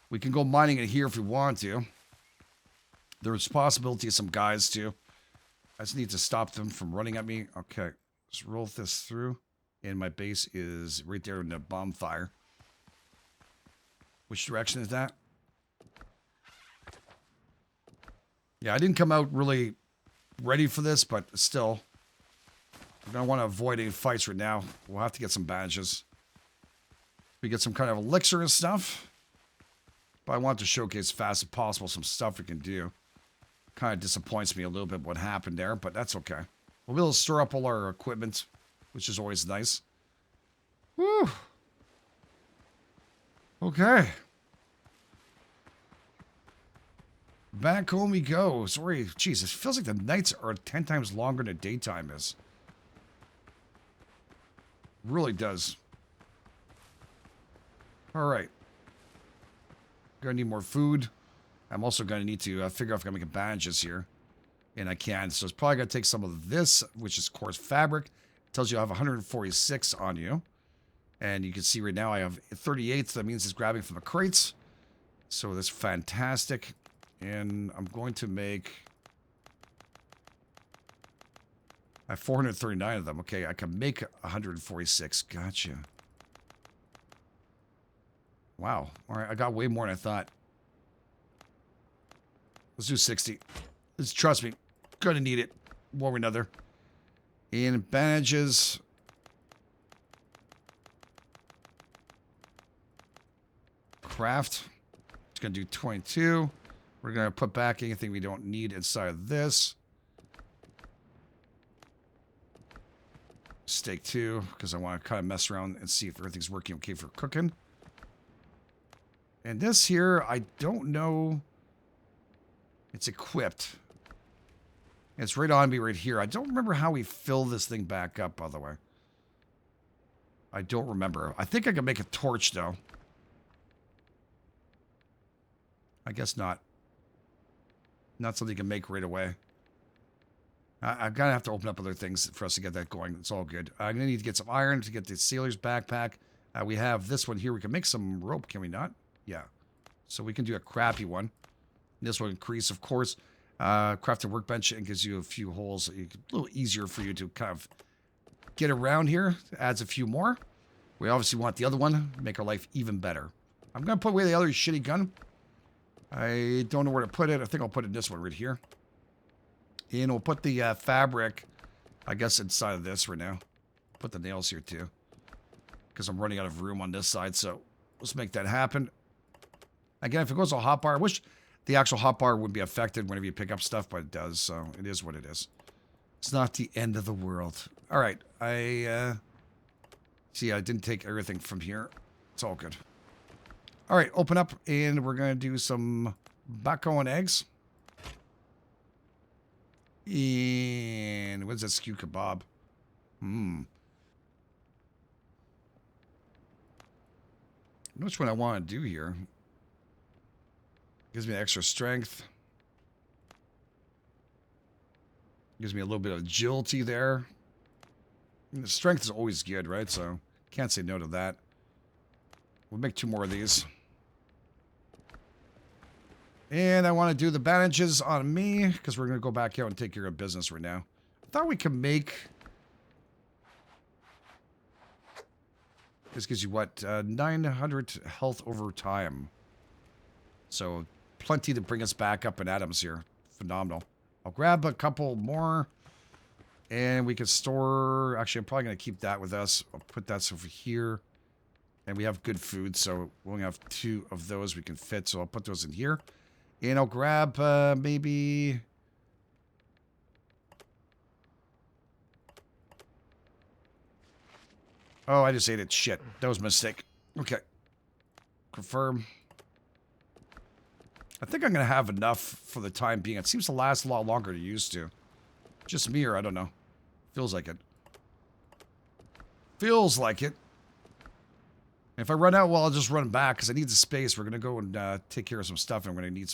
We can go mining it here if we want to. There's possibility of some guys, too. I just need to stop them from running at me. Okay, let's roll this through. And my base is right there in the bonfire. Which direction is that? Yeah, I didn't come out really ready for this, but still. I'm going to want to avoid any fights right now. We'll have to get some bandages. We get some kind of elixir and stuff. But I want to showcase as fast as possible some stuff we can do. Kind of disappoints me a little bit what happened there, but that's okay. We'll be able to store up all our equipment which is always nice. Woo. Okay. Back home we go. Sorry, jeez, it feels like the nights are 10 times longer than the daytime is. Really does. All right. Gonna need more food. I'm also gonna need to figure out if I can make bandages here. And I can. So it's probably gonna take some of this, which is coarse fabric. It tells you I have 146 on you. And you can see right now I have 38. So that means it's grabbing from the crates. So that's fantastic. And I'm going to make... I have 439 of them. Okay, I can make 146. Gotcha. Wow. All right, I got way more than I thought. Let's do 60. Trust me, gonna need it one way or another. And bandages. Craft. It's gonna do 22. We're gonna put back anything we don't need inside of this. Steak 2, because I want to kind of mess around and see if everything's working okay for cooking. And this here, I don't know. It's equipped. It's right on me right here. I don't remember how we fill this thing back up, by the way. I don't remember. I think I can make a torch, though. I guess not. Not something you can make right away. I'm going to have to open up other things for us to get that going. It's all good. I'm going to need to get some iron to get the sailor's backpack. We have this one here. We can make some rope, can we not? Yeah. So we can do a crappy one. This will increase, of course. Craft a workbench and gives you a few holes. A little easier for you to kind of get around here. Adds a few more. We obviously want the other one. Make our life even better. I'm going to put away the other shitty gun. I don't know where to put it. I think I'll put it in this one right here. And we'll put the fabric, I guess, inside of this right now. Put the nails here, too. Because I'm running out of room on this side, so let's make that happen. Again, if it goes to a hotbar, I wish the actual hotbar wouldn't be affected whenever you pick up stuff, but it does, so it is what it is. It's not the end of the world. All right, see, I didn't take everything from here. It's all good. All right, open up, and we're going to do some bacon and eggs. And what's that skew kebab? Which one I want to do here? Gives me extra strength. Gives me a little bit of agility there. And the strength is always good, right? So can't say no to that. We'll make 2 more of these. And I want to do the bandages on me, because we're going to go back out and take care of business right now. I thought we could make... This gives you, what, 900 health over time. So, plenty to bring us back up in atoms here. Phenomenal. I'll grab a couple more. And we can store... Actually, I'm probably going to keep that with us. I'll put that over here. And we have good food, so we only have 2 of those we can fit. So I'll put those in here. And I'll grab maybe... Oh, I just ate it. Shit. That was a mistake. Okay. Confirm. I think I'm going to have enough for the time being. It seems to last a lot longer than it used to. Just me or I don't know. Feels like it. Feels like it. If I run out, well, I'll just run back because I need the space. We're going to go and take care of some stuff, and we're going to need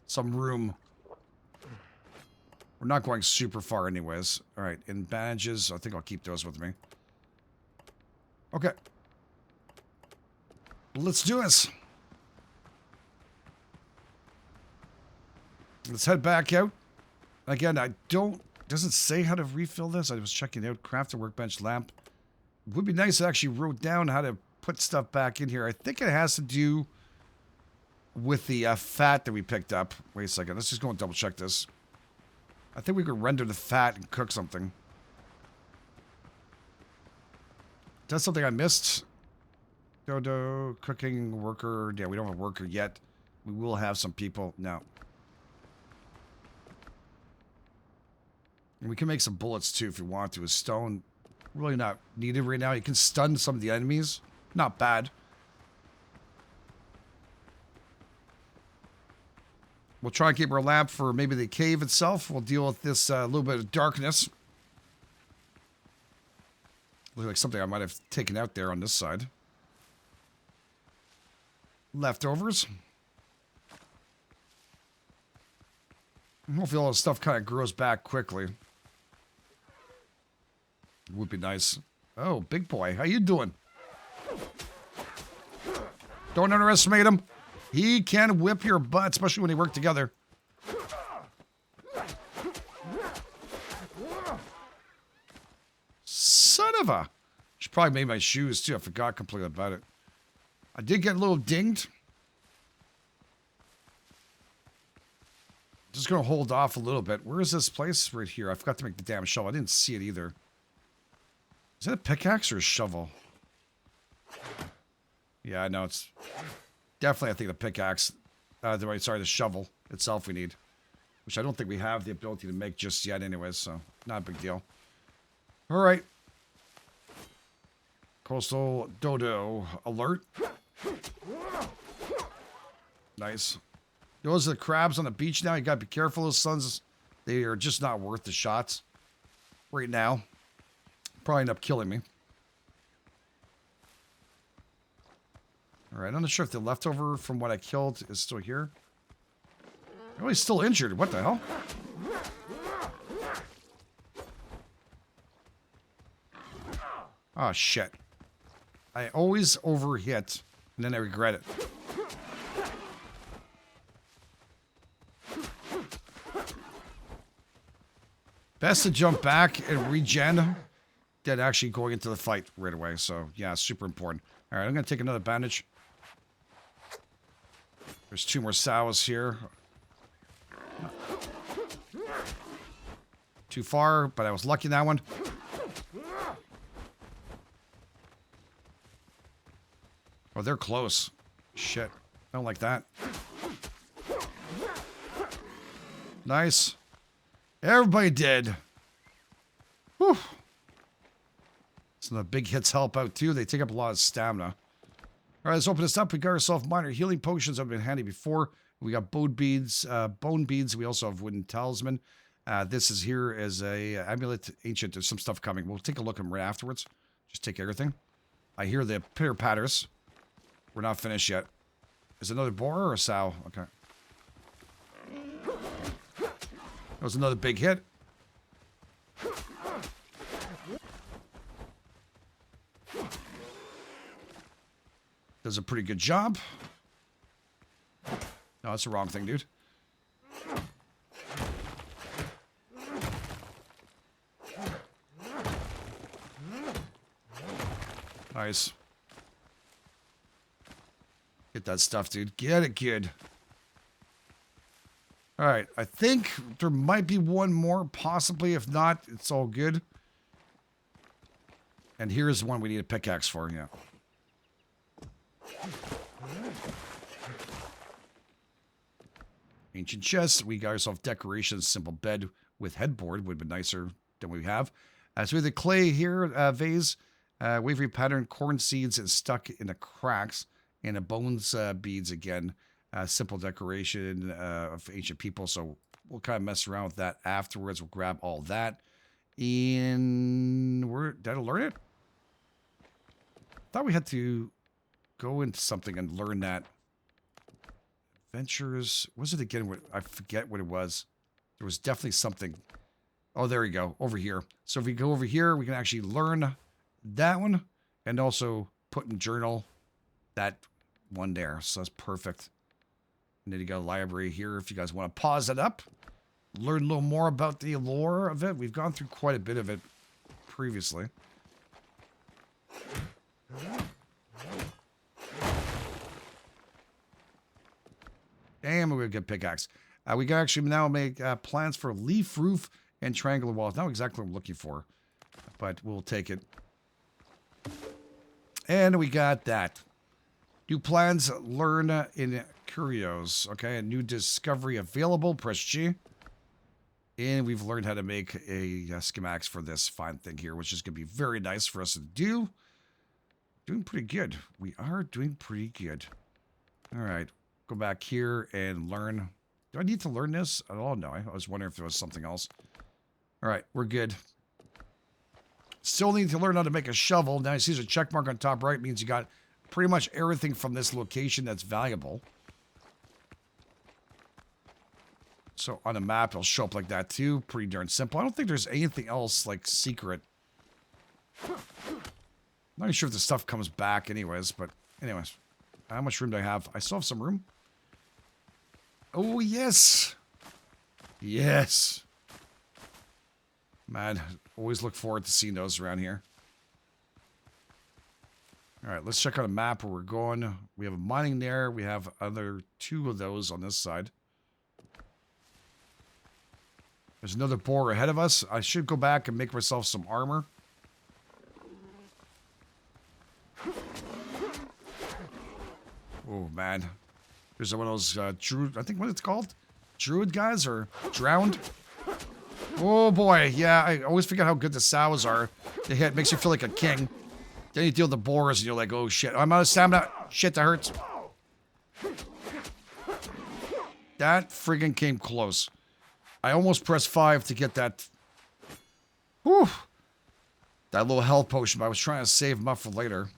some room. We're not going super far anyways. All right, and bandages, I think I'll keep those with me. Okay. Let's do this. Let's head back out. Again, doesn't say how to refill this. I was checking out. Craft a workbench lamp. It would be nice if I actually wrote down how to put stuff back in here. I think it has to do with the fat that we picked up. Wait a second. Let's just go and double check this. I think we could render the fat and cook something. That's something I missed. Dodo, cooking, worker. Yeah, we don't have a worker yet. We will have some people. No. And we can make some bullets too if you want to. A stone Really not needed right now. You can stun some of the enemies. Not bad. We'll try and keep our lamp for maybe the cave itself. We'll deal with this little bit of darkness. Looks like something I might have taken out there on this side. Leftovers. Hopefully all this stuff kind of grows back quickly. Would be nice. Oh, big boy. How you doing? Don't underestimate him. He can whip your butt, especially when they work together. Son of a... Should probably made my shoes, too. I forgot completely about it. I did get a little dinged. Just going to hold off a little bit. Where is this place? Right here. I forgot to make the damn shovel. I didn't see it either. Is that a pickaxe or a shovel? Yeah, I know. It's definitely, I think, the pickaxe. Sorry, the shovel itself we need. Which I don't think we have the ability to make just yet anyways, so not a big deal. All right. Coastal Dodo alert. Nice. Those are the crabs on the beach now. You gotta be careful. Those sons, they are just not worth the shots right now. Probably end up killing me. All right, I'm not sure if the leftover from what I killed is still here. Oh, he's still injured. What the hell? Oh, shit. I always overhit, and then I regret it. Best to jump back and regen than actually going into the fight right away. So, yeah, super important. All right, I'm going to take another bandage. There's 2 more sows here. Too far, but I was lucky in that one. Oh, they're close. Shit. I don't like that. Nice. Everybody dead. Whew. Some of the big hits help out too. They take up a lot of stamina. All right, let's open this up. We got ourselves minor healing potions that have been handy before. We got bone beads. We also have wooden talisman. This is here as a amulet ancient. There's some stuff coming. We'll take a look at them right afterwards. Just take everything. I hear the pitter patters. We're not finished yet. Is it another boar or a sow? Okay. That was another big hit. Does a pretty good job. No, that's the wrong thing, dude. Nice. Get that stuff, dude. Get it, kid. All right. I think there might be one more, possibly. If not, it's all good. And here's one we need a pickaxe for, yeah. Ancient chest. We got ourselves decorations. Simple bed with headboard would be nicer than we have. So we have the clay here, vase. Wavy pattern, corn seeds is stuck in the cracks. And the bones beads again. Simple decoration of ancient people. So we'll kind of mess around with that afterwards. We'll grab all that. And did I learn it? I thought we had to go into something and learn that. Adventures. What was it again? I forget what it was. There was definitely something. Oh, there we go. Over here. So if we go over here, we can actually learn that one. And also put in journal that one there. So that's perfect. And then you got a library here if you guys want to pause it up. Learn a little more about the lore of it. We've gone through quite a bit of it previously. And we're going to get pickaxe. We can actually now make plans for leaf roof and triangular walls. Not exactly what I'm looking for, but we'll take it. And we got that. New plans, learn in curios. Okay, a new discovery available. Press G. And we've learned how to make a schematics for this fine thing here, which is going to be very nice for us to do. Doing pretty good. We are doing pretty good. All right. Go back here and learn. Do I need to learn this at all? No, I was wondering if there was something else. All right, we're good. Still need to learn how to make a shovel. Now you see there's a check mark on top right. Means you got pretty much everything from this location that's valuable. So on a map, it'll show up like that too. Pretty darn simple. I don't think there's anything else like secret. Not even sure if the stuff comes back anyways, but anyways. How much room do I have? I still have some room. Oh, yes. Yes. Man, always look forward to seeing those around here. All right, let's check out a map where we're going. We have a mining there. We have other 2 of those on this side. There's another boar ahead of us. I should go back and make myself some armor. Oh, man. There's one of those druid, I think what it's called? Druid guys or drowned? Oh, boy. Yeah, I always forget how good the sows are. The hit makes you feel like a king. Then you deal with the boars and you're like, oh, shit. I'm out of stamina. Shit, that hurts. That friggin' came close. I almost pressed 5 to get that. Whew. That little health potion, but I was trying to save them up for later.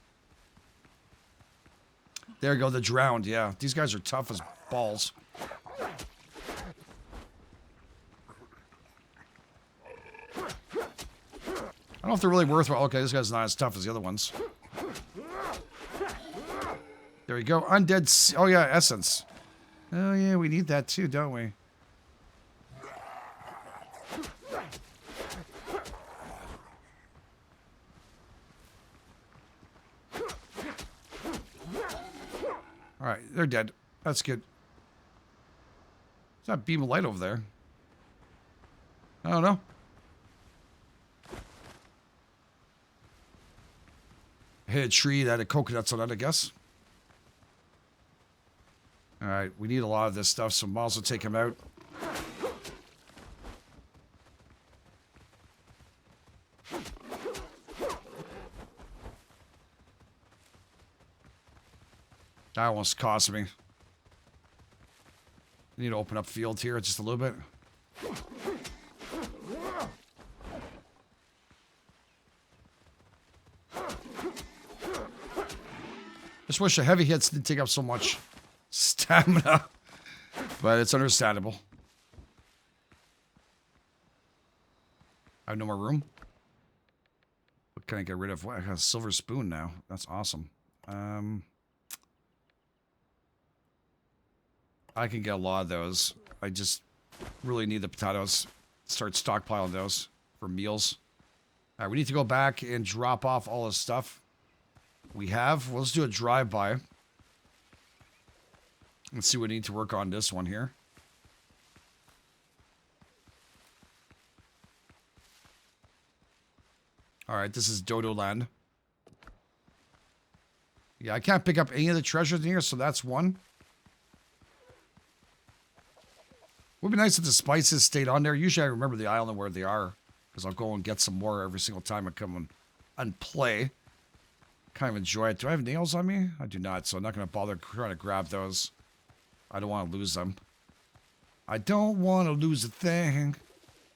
There you go, the drowned, yeah. These guys are tough as balls. I don't know if they're really worthwhile. Okay, this guy's not as tough as the other ones. There we go. Undead. Oh, yeah, essence. Oh, yeah, we need that too, don't we? All right, they're dead. That's good. It's that beam of light over there. I don't know. Hit a tree that had coconuts on it, I guess. All right, we need a lot of this stuff, so might as well take him out. That almost cost me. I need to open up field here just a little bit. Just wish the heavy hits didn't take up so much stamina, but it's understandable. I have no more room. What can I get rid of? What? I got a silver spoon now. That's awesome. I can get a lot of those. I just really need the potatoes. Start stockpiling those for meals. All right, we need to go back and drop off all this stuff we have. Well, let's do a drive-by. Let's see what we need to work on this one here. All right, this is Dodo Land. Yeah, I can't pick up any of the treasures in here, so that's one. Would be nice if the spices stayed on there. Usually I remember the island where they are, because I'll go and get some more every single time I come and play. Kind of enjoy it. Do I have nails on me? I do not, so I'm not going to bother trying to grab those. I don't want to lose them. I don't want to lose a thing.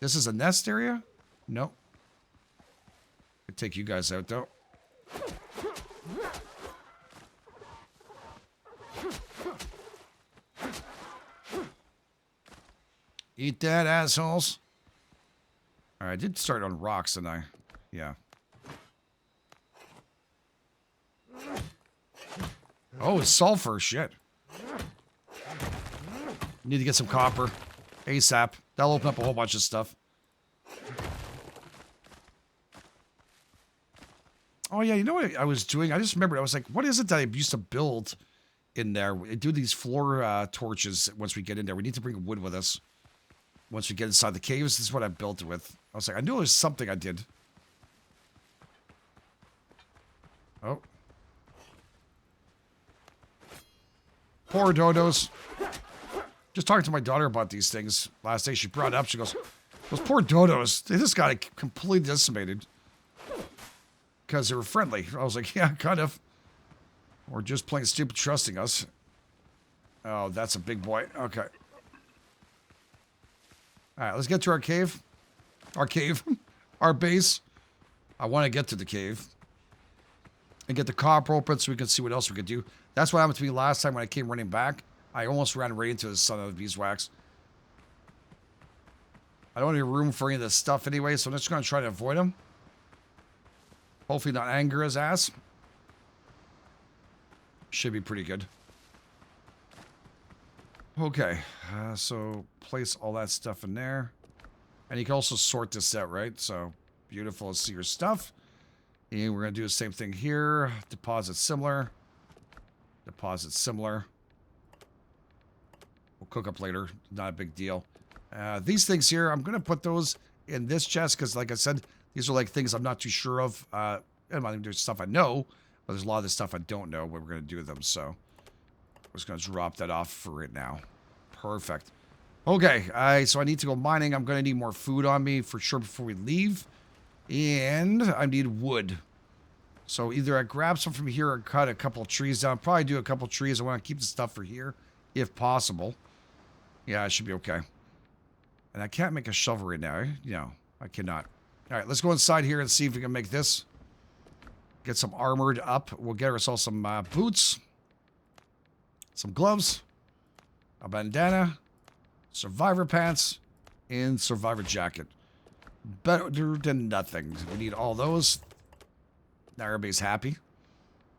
This is a nest area? Nope. Could take you guys out, though. Eat that, assholes. All right, I did start on rocks, didn't I? Yeah. Oh, it's sulfur. Shit. Need to get some copper. ASAP. That'll open up a whole bunch of stuff. Oh, yeah, you know what I was doing? I just remembered. I was like, what is it that I used to build in there? I do these floor torches once we get in there. We need to bring wood with us. Once we get inside the caves, this is what I built it with. I was like, I knew there was something I did. Oh. Poor dodos. Just talking to my daughter about these things last day. She brought it up. She goes, Those poor dodos, they just got completely decimated. Because they were friendly. I was like, yeah, kind of. Or just plain stupid trusting us. Oh, that's a big boy. Okay. Alright, let's get to our cave. Our cave. Our base. I want to get to the cave. And get the copper open so we can see what else we could do. That's what happened to me last time when I came running back. I almost ran right into the son of the beeswax. I don't have room for any of this stuff anyway, so I'm just going to try to avoid him. Hopefully not anger his ass. Should be pretty good. Okay, so place all that stuff in there. And you can also sort this out, right? So, beautiful to see your stuff. And we're going to do the same thing here. Deposit similar. Deposit similar. We'll cook up later. Not a big deal. These things here, I'm going to put those in this chest because, like I said, these are like things I'm not too sure of. There's stuff I know, but there's a lot of this stuff I don't know what we're going to do with them. So I'm just going to drop that off for right now. Perfect. Okay, so I need to go mining. I'm going to need more food on me for sure before we leave. And I need wood. So either I grab some from here or cut a couple of trees down. Probably do a couple of trees. I want to keep the stuff for here, if possible. Yeah, it should be okay. And I can't make a shovel right now. No, I cannot. All right, let's go inside here and see if we can make this. Get some armored up. We'll get ourselves some boots. Some gloves. A bandana. Survivor pants. And survivor jacket. Better than nothing. We need all those. Now everybody's happy.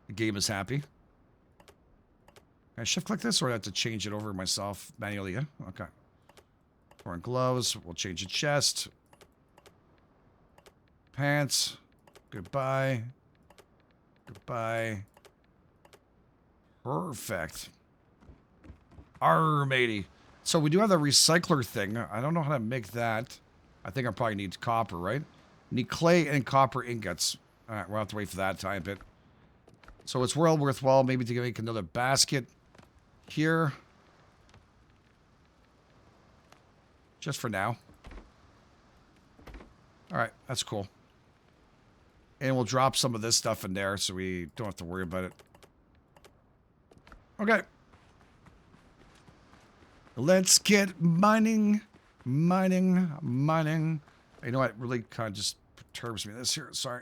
The game is happy. Can I shift click this or do I have to change it over myself manually? Yeah? Okay. Wearing gloves. We'll change the chest. Pants. Goodbye. Goodbye. Perfect. Matey. So we do have the recycler thing. I don't know how to make that. I think I probably need copper, right? Need clay and copper ingots. All right, we'll have to wait for that time bit. So it's well worthwhile maybe to make another basket here. Just for now. All right, that's cool. And we'll drop some of this stuff in there so we don't have to worry about it. Okay. Let's get mining. Mining. You know what really kind of just perturbs me this here. Sorry.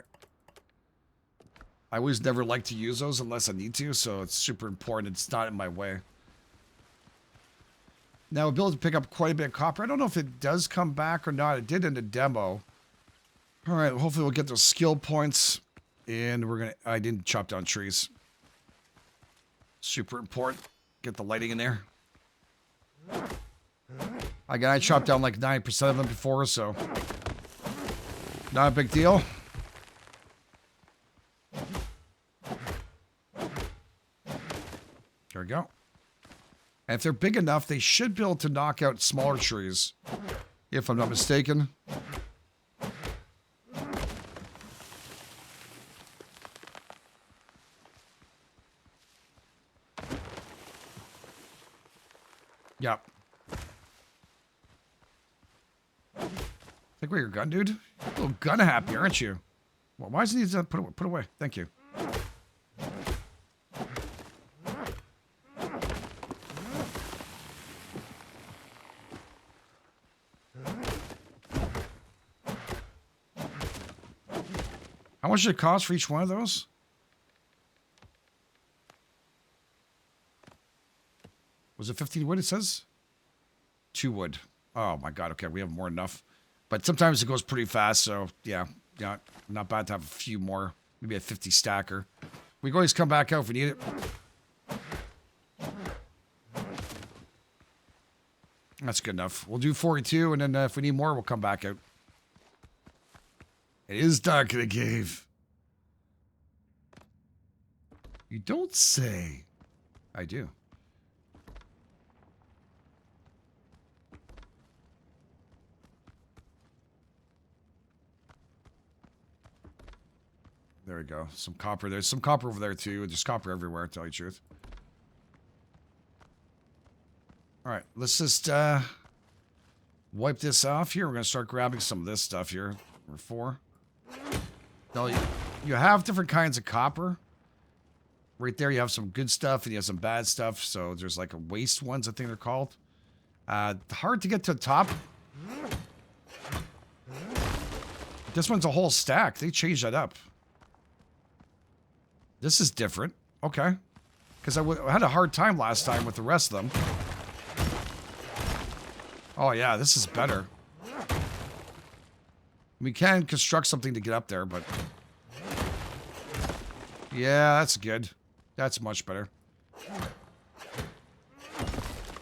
I always never like to use those unless I need to, so it's super important. It's not in my way. Now, we'll be able to pick up quite a bit of copper. I don't know if it does come back or not. It did in the demo. All right, hopefully we'll get those skill points. And we're going to... I didn't chop down trees. Super important. Get the lighting in there. Again, I chopped down like 9% of them before, so... Not a big deal. There we go. And if they're big enough, they should be able to knock out smaller trees. If I'm not mistaken. Yep. Think we're your gun, dude? You're a little gun happy, aren't you? Well, why does he need to put away? Thank you. How much did it cost for each one of those? Was it 15 wood, it says? 2 wood. Oh, my God. Okay, we have more than enough. But sometimes it goes pretty fast, so, yeah. Not bad to have a few more. Maybe a 50 stacker. We can always come back out if we need it. That's good enough. We'll do 42, and then if we need more, we'll come back out. It is dark in the cave. You don't say. I do. There we go. Some copper. There's some copper over there, too. There's copper everywhere, to tell you the truth. All right. Let's just wipe this off here. We're going to start grabbing some of this stuff here. Number 4. No, you have different kinds of copper. Right there, you have some good stuff and you have some bad stuff. So there's like a waste ones, I think they're called. Hard to get to the top. This one's a whole stack. They changed that up. This is different. Okay. Because I had a hard time last time with the rest of them. Oh, yeah, this is better. We can construct something to get up there, but... Yeah, that's good. That's much better.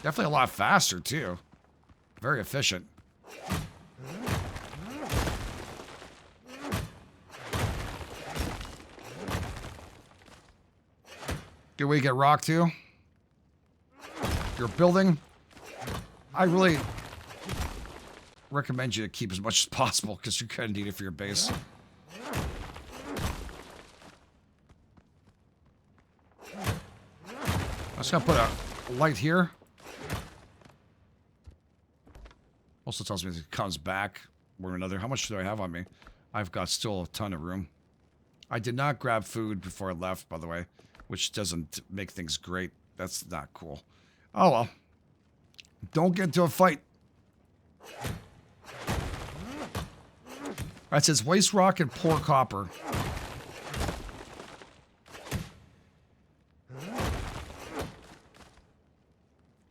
Definitely a lot faster, too. Very efficient. Good way to get rock, too. You're building. I really recommend you to keep as much as possible because you're going to need it for your base. I'm just going to put a light here. Also tells me it comes back or another. How much do I have on me? I've got still a ton of room. I did not grab food before I left, by the way, which doesn't make things great. That's not cool. Oh, well. Don't get into a fight. That says waste rock and poor copper.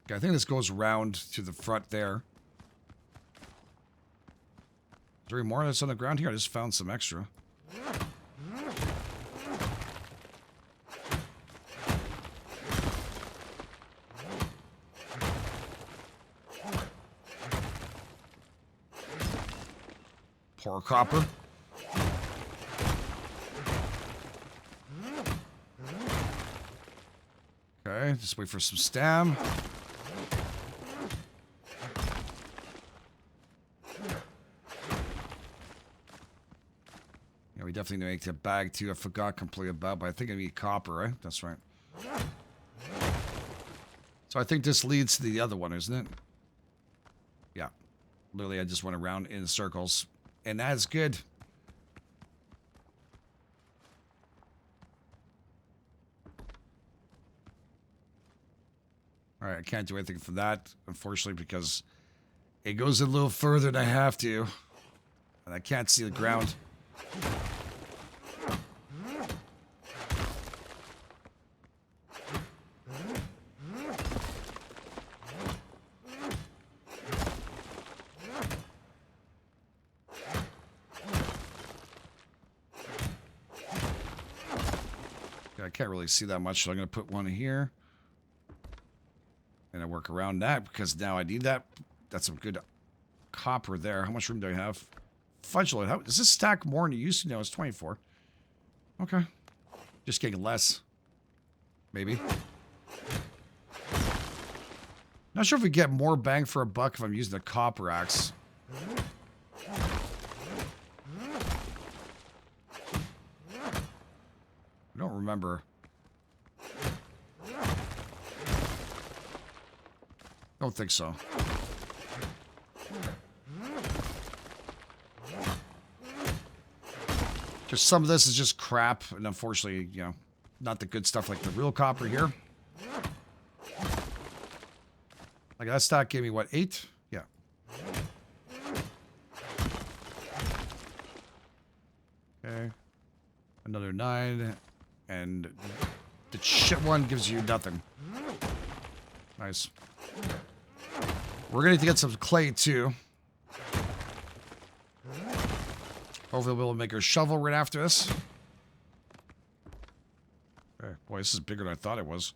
Okay, I think this goes around to the front there. Is there any more that's on the ground here? I just found some extra. Poor copper. Okay, just wait for some stam. Yeah, we definitely need to make the bag too. I forgot completely about, but I think I need copper, right? That's right. So I think this leads to the other one, isn't it? Yeah. Literally, I just went around in circles. And that's good. Alright, I can't do anything for that, unfortunately, because it goes a little further than I have to. And I can't see the ground. I can't really see that much, so I'm going to put one here. And I work around that because now I need that. That's some good copper there. How much room do I have? Fudge load. How does this stack more than you used to? No, it's 24. Okay. Just getting less. Maybe. Not sure if we get more bang for a buck if I'm using the copper axe. I don't remember. Don't think so. Just some of this is just crap, and unfortunately, you know, not the good stuff like the real copper here. Like that stack gave me what, 8? Yeah. Okay. Another 9. And the shit one gives you nothing. Nice. We're going to need to get some clay, too. Hopefully we'll make a shovel right after this. Okay. Boy, this is bigger than I thought it was.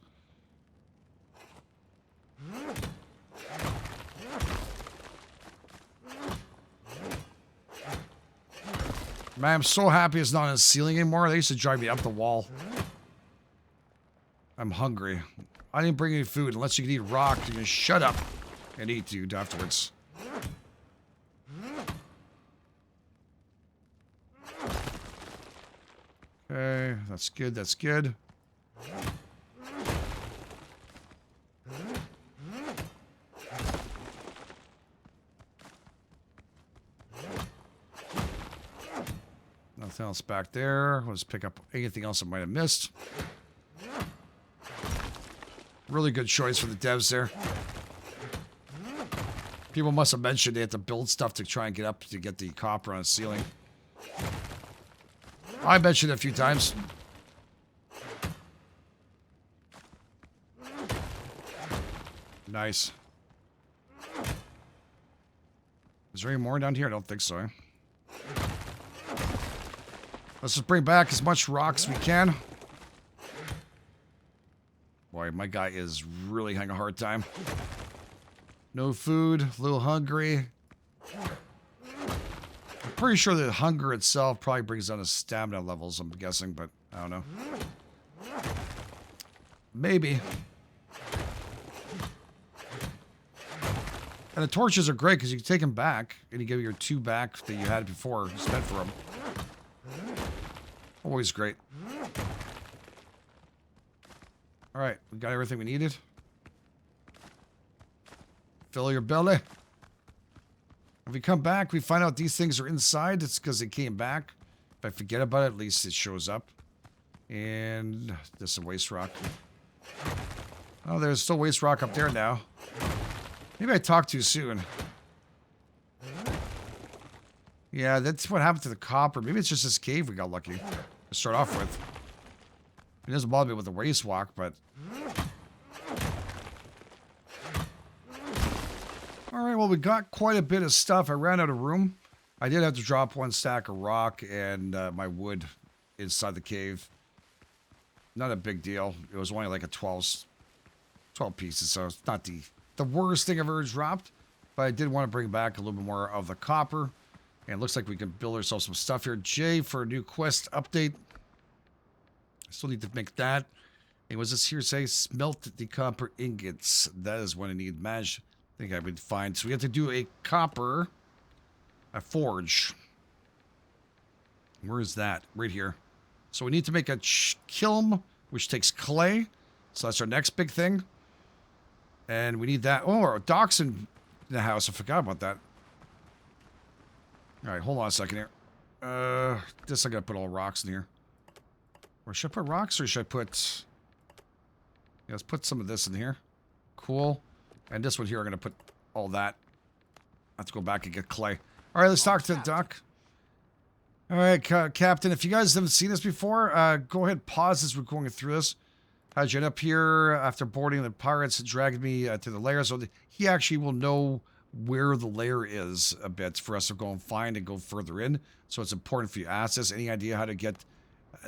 Man, I'm so happy it's not on the ceiling anymore. They used to drive me up the wall. I'm hungry. I didn't bring any food unless you can eat rock. You can shut up and eat, dude, afterwards. Okay, that's good, that's good. Nothing else back there. Let's pick up anything else I might have missed. Really good choice for the devs there. People must have mentioned they had to build stuff to try and get up to get the copper on the ceiling. I mentioned it a few times. Nice. Is there any more down here? I don't think so. Eh? Let's just bring back as much rock as we can. Boy, my guy is really having a hard time. No food, a little hungry. I'm pretty sure that hunger itself probably brings down his stamina levels, I'm guessing, but I don't know. Maybe. And the torches are great because you can take them back and you give your 2 back that you had before you spent for them. Always great. Alright, we got everything we needed. Fill your belly. If we come back, we find out these things are inside. It's because they came back. If I forget about it, at least it shows up. And there's some waste rock. Oh, there's still waste rock up there now. Maybe I talked too soon. Yeah, that's what happened to the copper. Maybe it's just this cave we got lucky to start off with. It doesn't bother me with the waste rock, but... Alright, well, we got quite a bit of stuff. I ran out of room. I did have to drop 1 stack of rock and my wood inside the cave. Not a big deal. It was only like a 12 pieces, so it's not the worst thing I've ever dropped. But I did want to bring back a little bit more of the copper. And it looks like we can build ourselves some stuff here. J for a new quest update. I still need to make that. And was this here say? Smelt the copper ingots. That is what I need. Manage. I think I would find. So we have to do a copper. A forge. Where is that? Right here. So we need to make a kiln, which takes clay. So that's our next big thing. And we need that. Oh, our docks in the house. I forgot about that. All right, hold on a second here. This I gotta put all rocks in here. Or should I put rocks or should I put... Yeah, let's put some of this in here. Cool. And this one here, I'm gonna put all that. I have to go back and get clay. All right, let's talk to the duck. All right, Captain, if you guys haven't seen this before, go ahead and pause as we're going through this. How'd you end up here after boarding the pirates and dragging me to the lair? So he actually will know where the lair is a bit for us to go and find and go further in. So it's important for you to ask us. Any idea how to get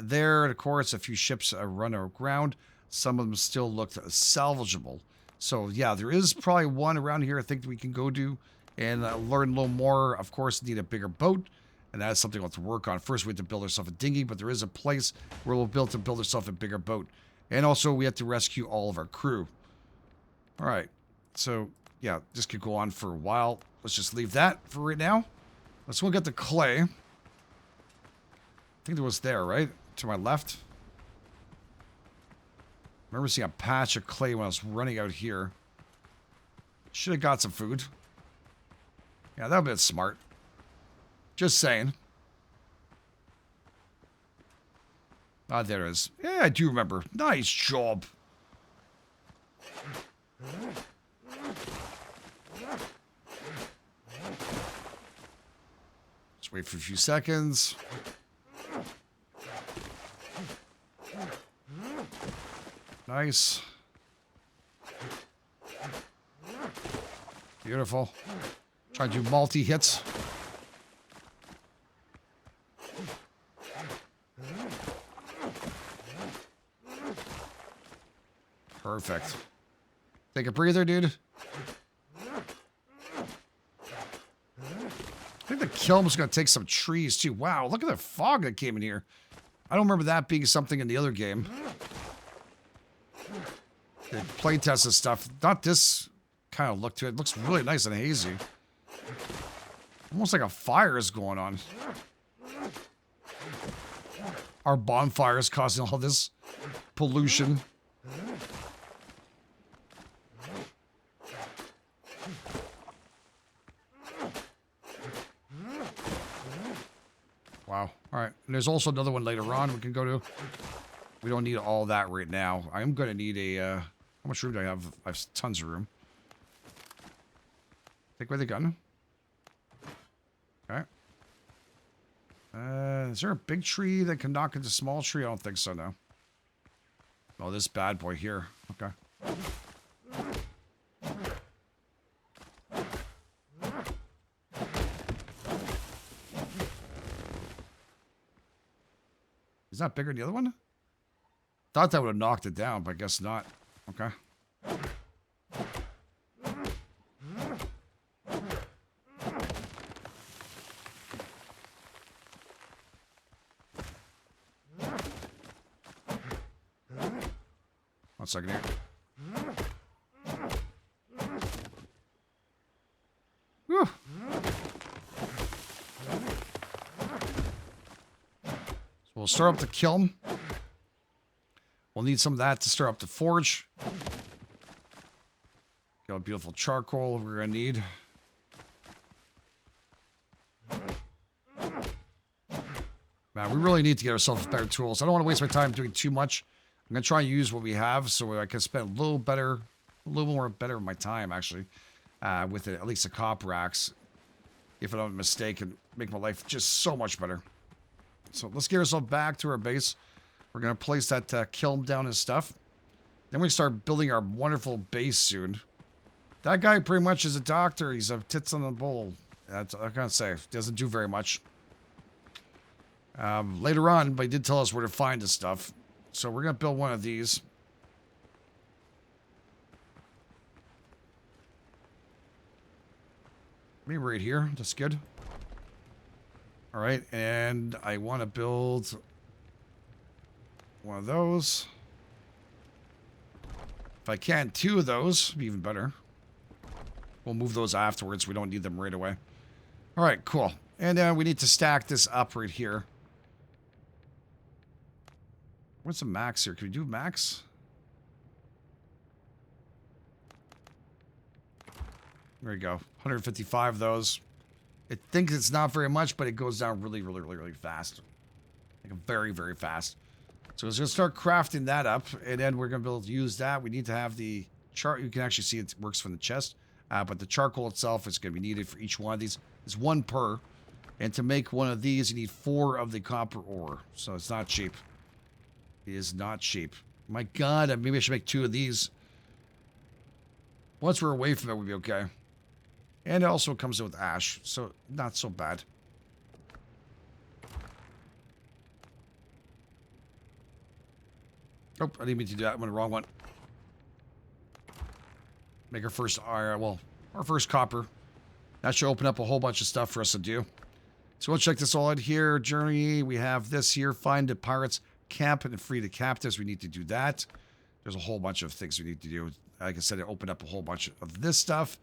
there? And of course, a few ships run aground. Some of them still look salvageable. So yeah, there is probably one around here I think we can go to and learn a little more. Of course, need a bigger boat. And that's something we'll have to work on. First, we have to build ourselves a dinghy, but there is a place where we'll build ourselves a bigger boat. And also, we have to rescue all of our crew. All right. So, yeah, this could go on for a while. Let's just leave that for right now. Let's go get the clay. I think there was there, right? To my left. I remember seeing a patch of clay when I was running out here. Should have got some food. Yeah, that would have been smart. Just saying. Ah, there it is. Yeah, I do remember. Nice job. Just wait for a few seconds. Nice. Beautiful. Try to do multi-hits. Perfect. Take a breather, dude. I think the kiln was going to take some trees, too. Wow, look at the fog that came in here. I don't remember that being something in the other game. The playtest and stuff. Not this kind of look to it. It looks really nice and hazy. Almost like a fire is going on. Our bonfire is causing all this pollution. Wow. All All right. And there's also another one later on we can go to. We don't need all that right now. I am going to need a... how much room do I have? I have tons of room. Take away the gun. Okay. Is there a big tree that can knock into a small tree? I don't think so, no. Oh, this bad boy here. Okay. Is that bigger than the other one? Thought that would have knocked it down, but I guess not. Okay. One second here. Whew. So we'll start up the kiln. We'll need some of that to start up the forge. Got a beautiful charcoal we're going to need. Man, we really need to get ourselves better tools. I don't want to waste my time doing too much. I'm going to try and use what we have so I can spend a little more better of my time, actually, with at least the copper axe, if I'm not mistaken, make my life just so much better. So let's get ourselves back to our base. We're going to place that kiln down and stuff. Then we start building our wonderful base soon. That guy pretty much is a doctor. He's a tits on the bowl. That's all I can't say. Doesn't do very much. Later on, but he did tell us where to find the stuff. So we're going to build one of these. Maybe right here. That's good. All right. And I want to build one of those. If I can, two of those, be even better. We'll move those afterwards. We don't need them right away. All right, cool. And then we need to stack this up right here. What's the max here? Can we do max? There we go. 155 of those. It thinks it's not very much, but it goes down really, really, really, really fast. Like very, very fast. So we're going to start crafting that up, and then we're going to be able to use that. We need to have the chart. You can actually see it works from the chest, but the charcoal itself is going to be needed for each one of these. It's one per, and to make one of these, you need 4 of the copper ore. So it's not cheap. It is not cheap. My God, maybe I should make 2 of these. Once we're away from it, we'll be okay. And it also comes with ash, so not so bad. Oh, I didn't mean to do that. I went the wrong one. Make our first iron, well, our first copper. That should open up a whole bunch of stuff for us to do. So we'll check this all out here. Journey, we have this here. Find the pirates camp and free the captives. We need to do that. There's a whole bunch of things we need to do. Like I said, it opened up a whole bunch of this stuff.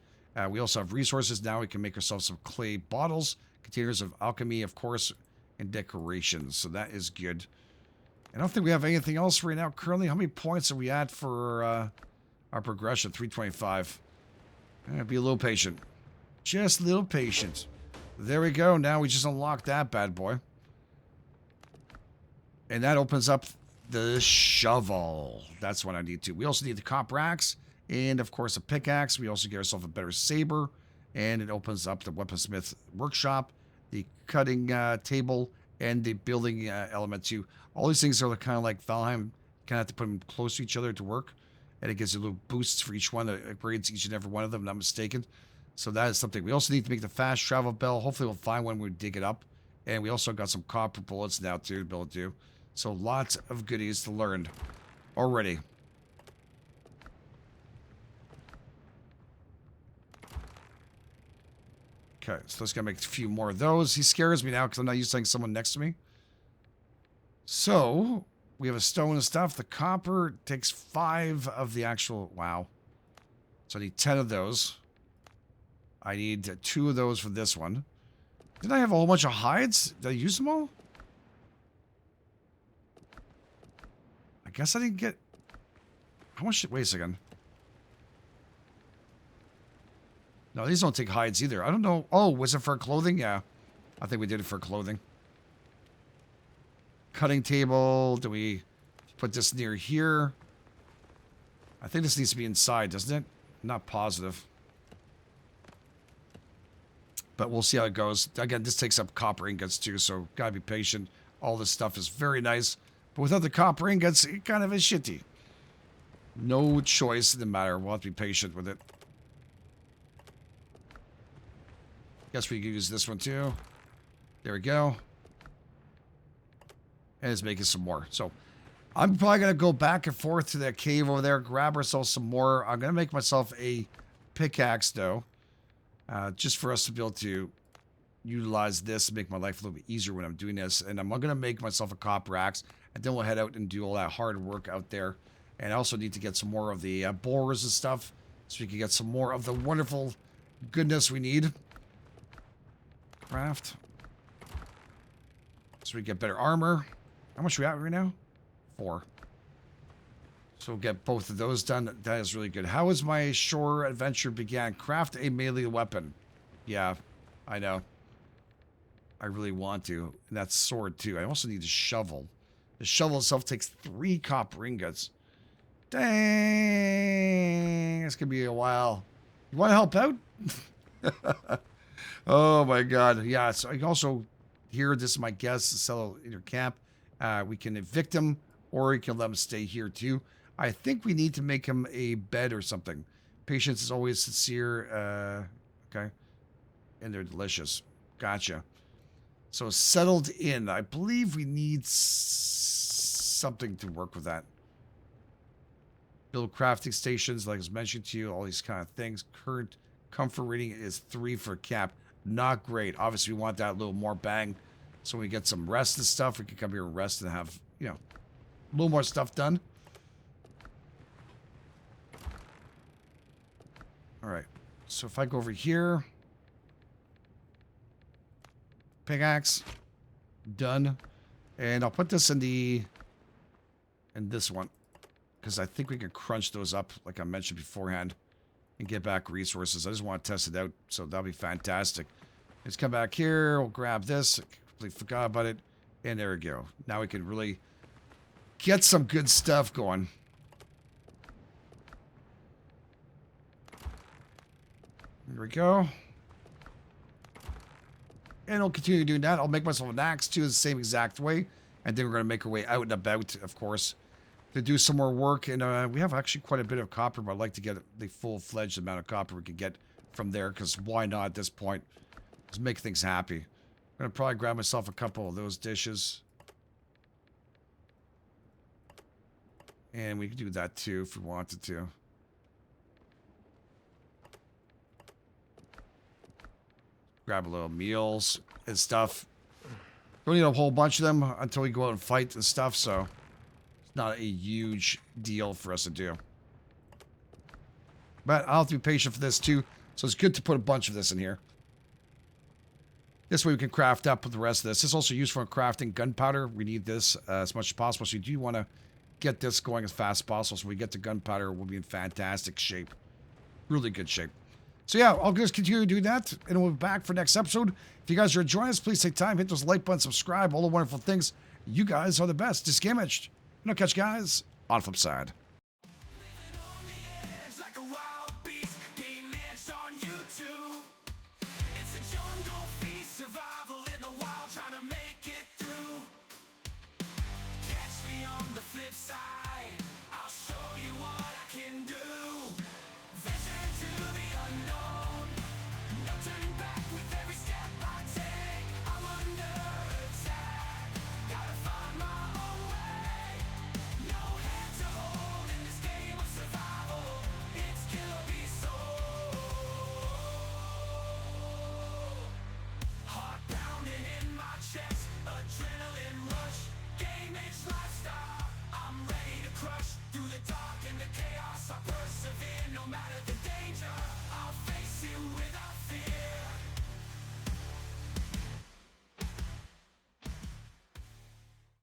We also have resources now. We can make ourselves some clay bottles, containers of alchemy, of course, and decorations. So that is good. I don't think we have anything else right now. Currently, how many points are we at for our progression? 325. Be a little patient. Just a little patient. There we go. Now we just unlocked that bad boy. And that opens up the shovel. That's what I need to. We also need the copper axe. And, of course, a pickaxe. We also get ourselves a better saber. And it opens up the weaponsmith workshop, the cutting table, and the building element too. All these things are kind of like Valheim. Kind of have to put them close to each other to work. And it gives you little boosts for each one that upgrades each and every one of them, if I'm not mistaken. So that is something. We also need to make the fast travel bell. Hopefully we'll find one when we dig it up. And we also got some copper bullets now too to be able to do. So lots of goodies to learn already. Okay, so let's gotta make a few more of those. He scares me now because I'm not used to having someone next to me. So, we have a stone and stuff. The copper takes 5 of the actual... Wow. So I need 10 of those. I need 2 of those for this one. Didn't I have a whole bunch of hides? Did I use them all? I guess I didn't get... How much... Wait a second. No, these don't take hides either. I don't know. Oh, was it for clothing? Yeah. I think we did it for clothing. cutting table. Do we put this near here? I think this needs to be inside, doesn't it? Not positive. But we'll see how it goes. Again, this takes up copper ingots too, so gotta be patient. All this stuff is very nice. But without the copper ingots, it kind of is shitty. No choice in the matter. We'll have to be patient with it. Guess we can use this one too. There we go. And it's making some more. So I'm probably going to go back and forth to that cave over there, grab ourselves some more. I'm going to make myself a pickaxe though. Just for us to be able to utilize this and make my life a little bit easier when I'm doing this. And I'm going to make myself a copper axe. And then we'll head out and do all that hard work out there. And I also need to get some more of the borers and stuff. So we can get some more of the wonderful goodness we need. Craft. So we get better armor. How much are we at right now? 4. So we'll get both of those done. That is really good. How is my shore adventure began? Craft a melee weapon. Yeah, I know. I really want to. And that's sword too. I also need a shovel. The shovel itself takes 3 copper ingots. Dang. It's going to be a while. You want to help out? Oh my god. Yeah, so I can also here, this is my guess, sell in your camp. We can evict him, or we can let him stay here too. I think we need to make him a bed or something. Patience is always sincere. Okay. And they're delicious. Gotcha. So settled in. I believe we need something to work with that. Build crafting stations, like I was mentioned to you, all these kind of things. Current comfort rating is 3 for cap. Not great. Obviously, we want that a little more bang. So when we get some rest and stuff, we can come here and rest and have, you know, a little more stuff done. All right. So if I go over here, pickaxe, done. And I'll put this in this one, because I think we can crunch those up, like I mentioned beforehand, and get back resources. I just want to test it out, so that'll be fantastic. Let's come back here. We'll grab this. I completely forgot about it. And there we go. Now we can really get some good stuff going. There we go. And I'll continue doing that. I'll make myself an axe too, the same exact way. And then we're going to make our way out and about, of course, to do some more work. And we have actually quite a bit of copper, but I'd like to get the full-fledged amount of copper we can get from there, because why not at this point? Just make things happy. I'm going to probably grab myself a couple of those dishes. And we can do that too if we wanted to. Grab a little meals and stuff. Don't need a whole bunch of them until we go out and fight and stuff, so it's not a huge deal for us to do. But I'll have to be patient for this too, so it's good to put a bunch of this in here. This way we can craft up with the rest of this. This is also used for crafting gunpowder. We need this as much as possible, so you do want to get this going as fast as possible, so when we get to gunpowder, we'll be in fantastic shape. Really good shape. So yeah, I'll just continue to do that, and we'll be back for next episode. If you guys are enjoying us, please take time, hit those like button, subscribe, all the wonderful things. You guys are the best. This is GameEdged. And I'll catch you guys on the flip side.